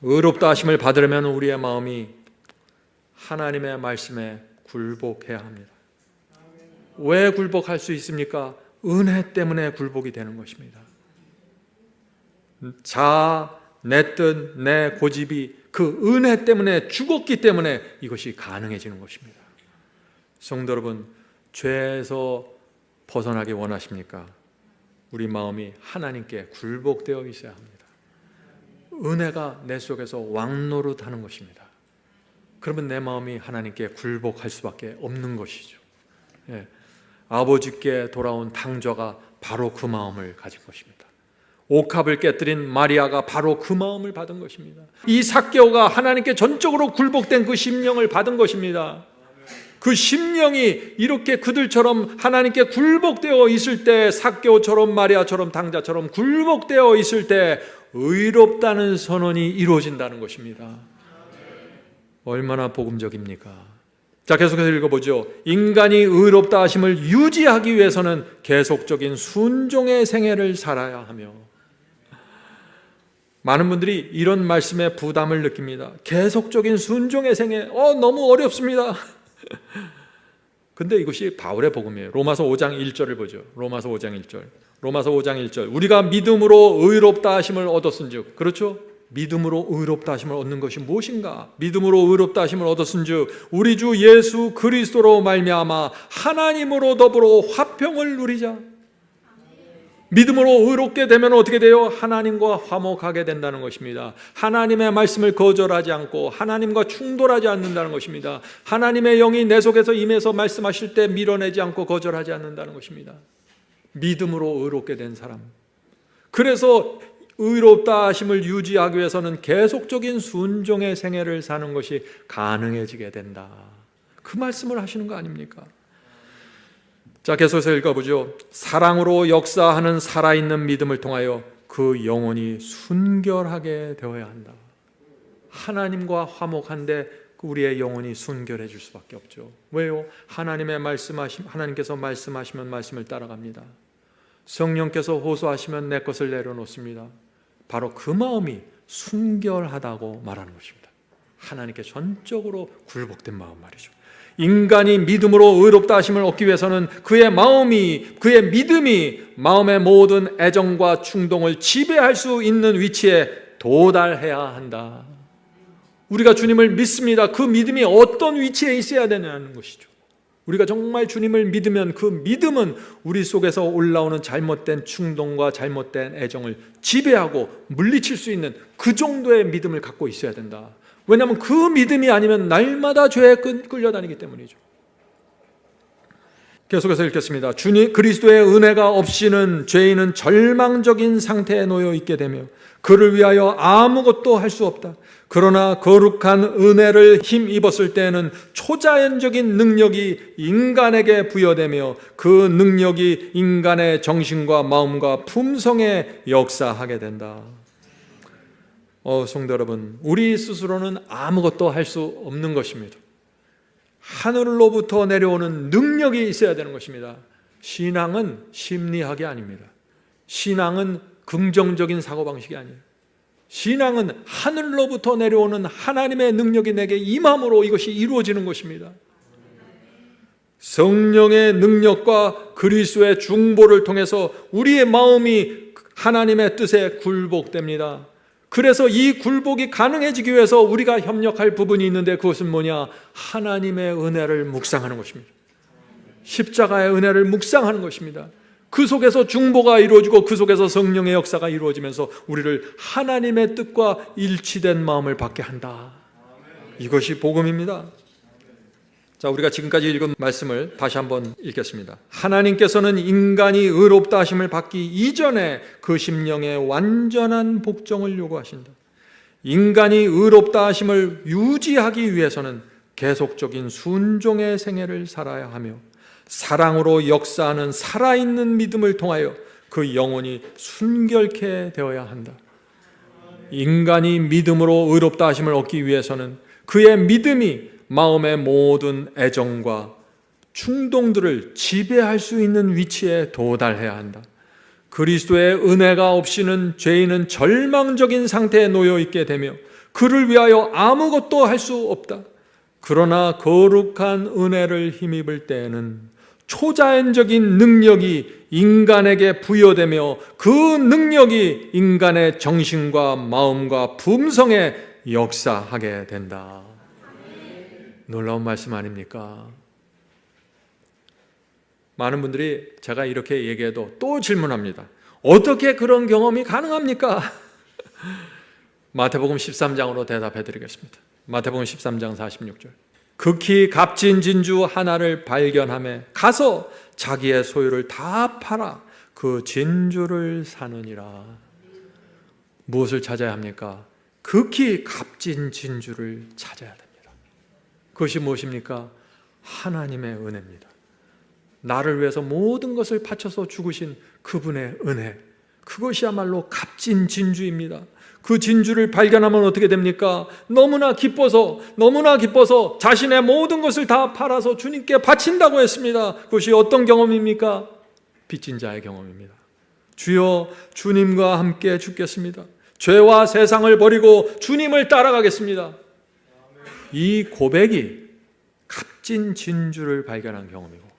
의롭다 하심을 받으려면 우리의 마음이 하나님의 말씀에 굴복해야 합니다. 왜 굴복할 수 있습니까? 은혜 때문에 굴복이 되는 것입니다. 내 뜻, 내 고집이 그 은혜 때문에 죽었기 때문에 이것이 가능해지는 것입니다. 성도 여러분, 죄에서 벗어나기 원하십니까? 우리 마음이 하나님께 굴복되어 있어야 합니다. 은혜가 내 속에서 왕노릇하는 것입니다. 그러면 내 마음이 하나님께 굴복할 수밖에 없는 것이죠. 예. 아버지께 돌아온 탕자가 바로 그 마음을 가진 것입니다. 옥합을 깨뜨린 마리아가 바로 그 마음을 받은 것입니다. 이 삭개오가 하나님께 전적으로 굴복된 그 심령을 받은 것입니다. 그 심령이 이렇게 그들처럼 하나님께 굴복되어 있을 때, 삭개오처럼 마리아처럼 탕자처럼 굴복되어 있을 때 의롭다는 선언이 이루어진다는 것입니다. 얼마나 복음적입니까? 자, 계속해서 읽어보죠. 인간이 의롭다 하심을 유지하기 위해서는 계속적인 순종의 생애를 살아야 하며. 많은 분들이 이런 말씀에 부담을 느낍니다. 계속적인 순종의 생애, 너무 어렵습니다. 근데 이것이 바울의 복음이에요. 로마서 5장 1절을 보죠. 로마서 5장 1절. 우리가 믿음으로 의롭다 하심을 얻었은즉, 그렇죠? 믿음으로 의롭다 하심을 얻는 것이 무엇인가? 믿음으로 의롭다 하심을 얻었은즉 우리 주 예수 그리스도로 말미암아 하나님으로 더불어 화평을 누리자. 믿음으로 의롭게 되면 어떻게 돼요? 하나님과 화목하게 된다는 것입니다. 하나님의 말씀을 거절하지 않고 하나님과 충돌하지 않는다는 것입니다. 하나님의 영이 내 속에서 임해서 말씀하실 때 밀어내지 않고 거절하지 않는다는 것입니다. 믿음으로 의롭게 된 사람. 그래서 의롭다 하심을 유지하기 위해서는 계속적인 순종의 생애를 사는 것이 가능해지게 된다. 그 말씀을 하시는 거 아닙니까? 자, 계속해서 읽어보죠. 사랑으로 역사하는 살아있는 믿음을 통하여 그 영혼이 순결하게 되어야 한다. 하나님과 화목한데 우리의 영혼이 순결해질 수밖에 없죠. 왜요? 하나님께서 말씀하시면 말씀을 따라갑니다. 성령께서 호소하시면 내 것을 내려놓습니다. 바로 그 마음이 순결하다고 말하는 것입니다. 하나님께 전적으로 굴복된 마음 말이죠. 인간이 믿음으로 의롭다 하심을 얻기 위해서는 그의 믿음이 마음의 모든 애정과 충동을 지배할 수 있는 위치에 도달해야 한다. 우리가 주님을 믿습니다. 그 믿음이 어떤 위치에 있어야 되냐는 것이죠. 우리가 정말 주님을 믿으면 그 믿음은 우리 속에서 올라오는 잘못된 충동과 잘못된 애정을 지배하고 물리칠 수 있는 그 정도의 믿음을 갖고 있어야 된다. 왜냐하면 그 믿음이 아니면 날마다 죄에 끌려다니기 때문이죠. 계속해서 읽겠습니다. 그리스도의 은혜가 없이는 죄인은 절망적인 상태에 놓여 있게 되며 그를 위하여 아무것도 할 수 없다. 그러나 거룩한 은혜를 힘입었을 때에는 초자연적인 능력이 인간에게 부여되며 그 능력이 인간의 정신과 마음과 품성에 역사하게 된다. 성도 여러분, 우리 스스로는 아무것도 할 수 없는 것입니다. 하늘로부터 내려오는 능력이 있어야 되는 것입니다. 신앙은 심리학이 아닙니다. 신앙은 긍정적인 사고방식이 아니에요. 신앙은 하늘로부터 내려오는 하나님의 능력이 내게 임함으로 이것이 이루어지는 것입니다. 성령의 능력과 그리스도의 중보를 통해서 우리의 마음이 하나님의 뜻에 굴복됩니다. 그래서 이 굴복이 가능해지기 위해서 우리가 협력할 부분이 있는데 그것은 뭐냐? 하나님의 은혜를 묵상하는 것입니다. 십자가의 은혜를 묵상하는 것입니다. 그 속에서 중보가 이루어지고 그 속에서 성령의 역사가 이루어지면서 우리를 하나님의 뜻과 일치된 마음을 받게 한다. 이것이 복음입니다. 자, 우리가 지금까지 읽은 말씀을 다시 한번 읽겠습니다. 하나님께서는 인간이 의롭다 하심을 받기 이전에 그 심령의 완전한 복종을 요구하신다. 인간이 의롭다 하심을 유지하기 위해서는 계속적인 순종의 생애를 살아야 하며 사랑으로 역사하는 살아있는 믿음을 통하여 그 영혼이 순결케 되어야 한다. 인간이 믿음으로 의롭다 하심을 얻기 위해서는 그의 믿음이 마음의 모든 애정과 충동들을 지배할 수 있는 위치에 도달해야 한다. 그리스도의 은혜가 없이는 죄인은 절망적인 상태에 놓여 있게 되며 그를 위하여 아무것도 할 수 없다. 그러나 거룩한 은혜를 힘입을 때에는 초자연적인 능력이 인간에게 부여되며 그 능력이 인간의 정신과 마음과 품성에 역사하게 된다. 놀라운 말씀 아닙니까? 많은 분들이 제가 이렇게 얘기해도 또 질문합니다. 어떻게 그런 경험이 가능합니까? 마태복음 13장으로 대답해 드리겠습니다. 마태복음 13장 46절. 극히 값진 진주 하나를 발견하며 가서 자기의 소유를 다 팔아 그 진주를 사느니라. 무엇을 찾아야 합니까? 극히 값진 진주를 찾아야 됩니다. 그것이 무엇입니까? 하나님의 은혜입니다. 나를 위해서 모든 것을 바쳐서 죽으신 그분의 은혜, 그것이야말로 값진 진주입니다. 그 진주를 발견하면 어떻게 됩니까? 너무나 기뻐서 자신의 모든 것을 다 팔아서 주님께 바친다고 했습니다. 그것이 어떤 경험입니까? 빚진 자의 경험입니다. 주여, 주님과 함께 죽겠습니다. 죄와 세상을 버리고 주님을 따라가겠습니다. 이 고백이 값진 진주를 발견한 경험이고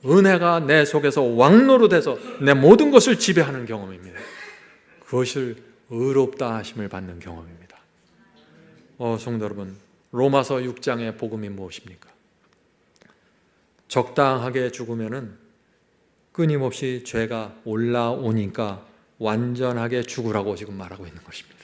은혜가 내 속에서 왕노릇해서 내 모든 것을 지배하는 경험입니다. 그것을 의롭다 하심을 받는 경험입니다. 성도 여러분, 로마서 6장의 복음이 무엇입니까? 적당하게 죽으면은 끊임없이 죄가 올라오니까 완전하게 죽으라고 지금 말하고 있는 것입니다.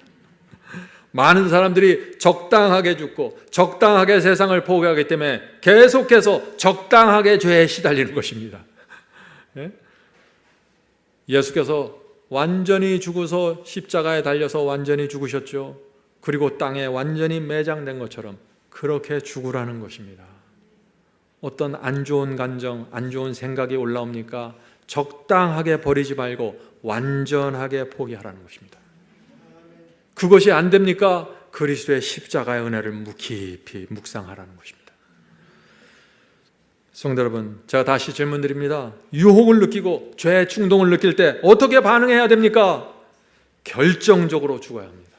많은 사람들이 적당하게 죽고 적당하게 세상을 포기하기 때문에 계속해서 적당하게 죄에 시달리는 것입니다. 예수께서 완전히 죽어서 십자가에 달려서 완전히 죽으셨죠. 그리고 땅에 완전히 매장된 것처럼 그렇게 죽으라는 것입니다. 어떤 안 좋은 감정, 안 좋은 생각이 올라옵니까? 적당하게 버리지 말고 완전하게 포기하라는 것입니다. 그것이 안 됩니까? 그리스도의 십자가의 은혜를 깊이 묵상하라는 것입니다. 성도 여러분, 제가 다시 질문드립니다. 유혹을 느끼고 죄의 충동을 느낄 때 어떻게 반응해야 됩니까? 결정적으로 죽어야 합니다.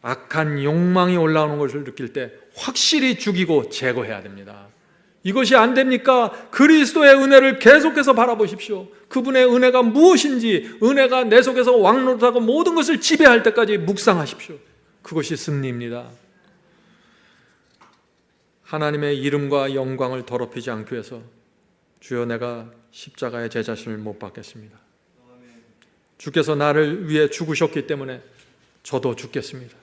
악한 욕망이 올라오는 것을 느낄 때 확실히 죽이고 제거해야 됩니다. 이것이 안 됩니까? 그리스도의 은혜를 계속해서 바라보십시오. 그분의 은혜가 무엇인지, 은혜가 내 속에서 왕노릇하고 모든 것을 지배할 때까지 묵상하십시오. 그것이 승리입니다. 하나님의 이름과 영광을 더럽히지 않기 위해서 주여, 내가 십자가에 제 자신을 못 박겠습니다. 주께서 나를 위해 죽으셨기 때문에 저도 죽겠습니다.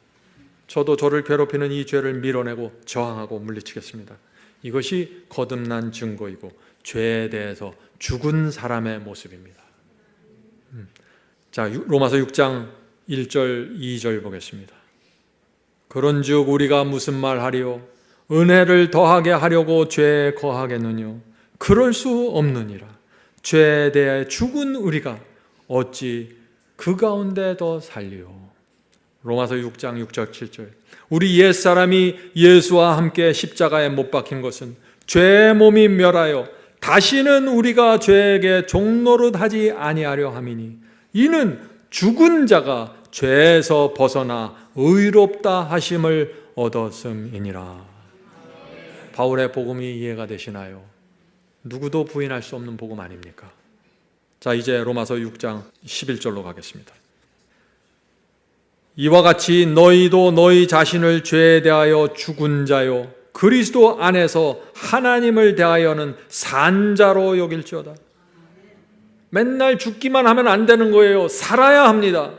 저도 저를 괴롭히는 이 죄를 밀어내고 저항하고 물리치겠습니다. 이것이 거듭난 증거이고 죄에 대해서 죽은 사람의 모습입니다. 자, 로마서 6장 1절 2절 보겠습니다. 그런즉 우리가 무슨 말 하리요? 은혜를 더하게 하려고 죄에 거하겠느뇨? 그럴 수 없느니라. 죄에 대해 죽은 우리가 어찌 그 가운데 더 살리요? 로마서 6장 6절 7절. 우리 옛사람이 예수와 함께 십자가에 못 박힌 것은 죄의 몸이 멸하여 다시는 우리가 죄에게 종노릇하지 아니하려 함이니 이는 죽은 자가 죄에서 벗어나 의롭다 하심을 얻었음이니라. 바울의 복음이 이해가 되시나요? 누구도 부인할 수 없는 복음 아닙니까? 자, 이제 로마서 6장 11절로 가겠습니다. 이와 같이 너희도 너희 자신을 죄에 대하여 죽은 자요 그리스도 안에서 하나님을 대하여는 산 자로 여길지어다. 맨날 죽기만 하면 안 되는 거예요. 살아야 합니다.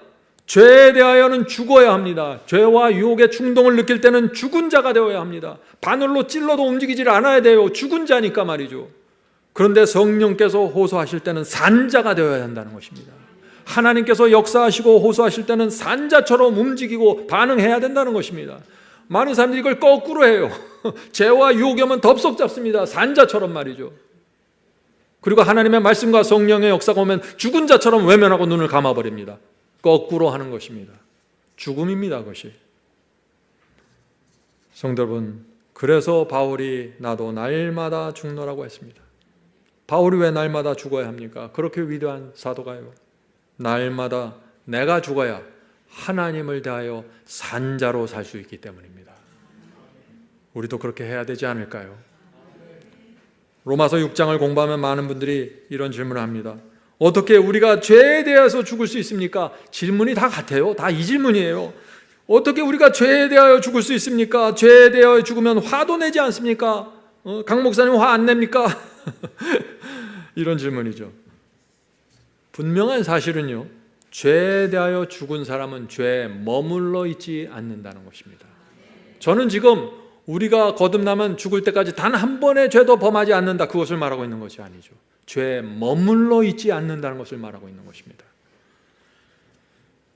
죄에 대하여는 죽어야 합니다. 죄와 유혹의 충동을 느낄 때는 죽은 자가 되어야 합니다. 바늘로 찔러도 움직이질 않아야 돼요. 죽은 자니까 말이죠. 그런데 성령께서 호소하실 때는 산 자가 되어야 한다는 것입니다. 하나님께서 역사하시고 호소하실 때는 산자처럼 움직이고 반응해야 된다는 것입니다. 많은 사람들이 이걸 거꾸로 해요. 죄와 유혹이 오면 덥석 잡습니다. 산자처럼 말이죠. 그리고 하나님의 말씀과 성령의 역사가 오면 죽은 자처럼 외면하고 눈을 감아버립니다. 거꾸로 하는 것입니다. 죽음입니다. 그것이. 성도 여러분, 그래서 바울이 나도 날마다 죽노라고 했습니다. 바울이 왜 날마다 죽어야 합니까? 그렇게 위대한 사도가요. 날마다 내가 죽어야 하나님을 대하여 산자로 살 수 있기 때문입니다. 우리도 그렇게 해야 되지 않을까요? 로마서 6장을 공부하면 많은 분들이 이런 질문을 합니다. 어떻게 우리가 죄에 대해서 죽을 수 있습니까? 질문이 다 같아요. 다 이 질문이에요. 어떻게 우리가 죄에 대하여 죽을 수 있습니까? 죄에 대하여 죽으면 화도 내지 않습니까? 강 목사님 화 안 냅니까? 이런 질문이죠. 분명한 사실은요, 죄에 대하여 죽은 사람은 죄에 머물러 있지 않는다는 것입니다. 저는 지금 우리가 거듭나면 죽을 때까지 단 한 번의 죄도 범하지 않는다, 그것을 말하고 있는 것이 아니죠. 죄에 머물러 있지 않는다는 것을 말하고 있는 것입니다.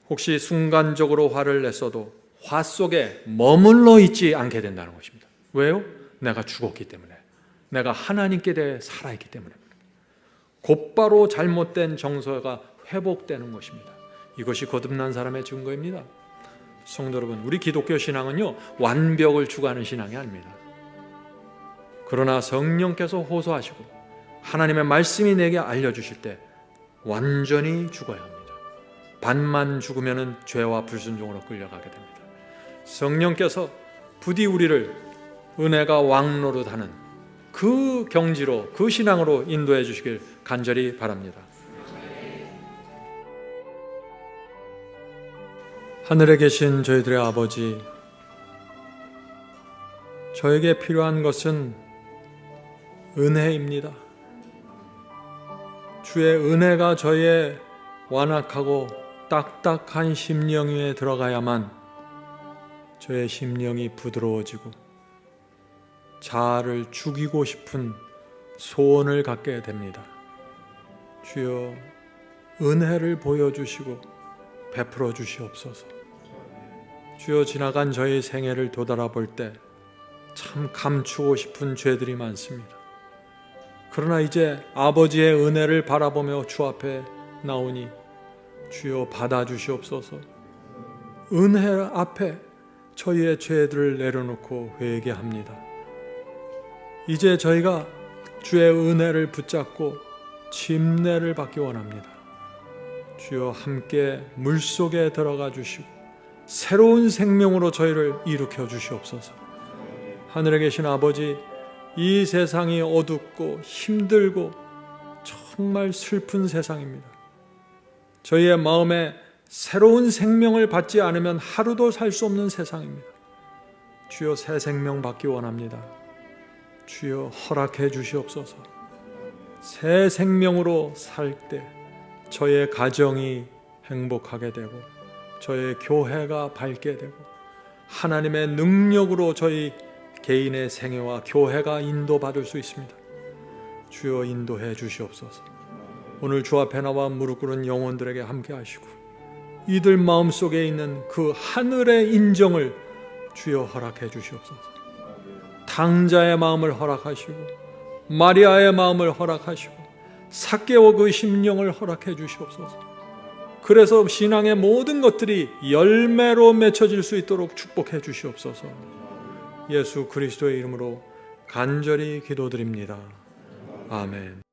혹시 순간적으로 화를 냈어도 화 속에 머물러 있지 않게 된다는 것입니다. 왜요? 내가 죽었기 때문에, 내가 하나님께 대해 살아있기 때문에 곧바로 잘못된 정서가 회복되는 것입니다. 이것이 거듭난 사람의 증거입니다. 성도 여러분, 우리 기독교 신앙은요, 완벽을 추구하는 신앙이 아닙니다. 그러나 성령께서 호소하시고 하나님의 말씀이 내게 알려주실 때 완전히 죽어야 합니다. 반만 죽으면 죄와 불순종으로 끌려가게 됩니다. 성령께서 부디 우리를 은혜가 왕노릇하는 그 경지로, 그 신앙으로 인도해 주시길 간절히 바랍니다. 하늘에 계신 저희들의 아버지, 저에게 필요한 것은 은혜입니다. 주의 은혜가 저의 완악하고 딱딱한 심령 위에 들어가야만 저의 심령이 부드러워지고 자아를 죽이고 싶은 소원을 갖게 됩니다. 주여, 은혜를 보여주시고 베풀어 주시옵소서. 주여, 지나간 저의 생애를 되돌아볼 때 참 감추고 싶은 죄들이 많습니다. 그러나 이제 아버지의 은혜를 바라보며 주 앞에 나오니 주여 받아주시옵소서. 은혜 앞에 저희의 죄들을 내려놓고 회개합니다. 이제 저희가 주의 은혜를 붙잡고 침례를 받기 원합니다. 주여, 함께 물속에 들어가 주시고 새로운 생명으로 저희를 일으켜 주시옵소서. 하늘에 계신 아버지, 이 세상이 어둡고 힘들고 정말 슬픈 세상입니다. 저희의 마음에 새로운 생명을 받지 않으면 하루도 살 수 없는 세상입니다. 주여, 새 생명 받기 원합니다. 주여, 허락해 주시옵소서. 새 생명으로 살 때 저의 가정이 행복하게 되고 저의 교회가 밝게 되고 하나님의 능력으로 저희 개인의 생애와 교회가 인도받을 수 있습니다. 주여, 인도해 주시옵소서. 오늘 주 앞에 나와 무릎 꿇은 영혼들에게 함께 하시고 이들 마음속에 있는 그 하늘의 인정을 주여 허락해 주시옵소서. 당자의 마음을 허락하시고 마리아의 마음을 허락하시고 삭개오 그 심령을 허락해 주시옵소서. 그래서 신앙의 모든 것들이 열매로 맺혀질 수 있도록 축복해 주시옵소서. 예수 그리스도의 이름으로 간절히 기도드립니다. 아멘.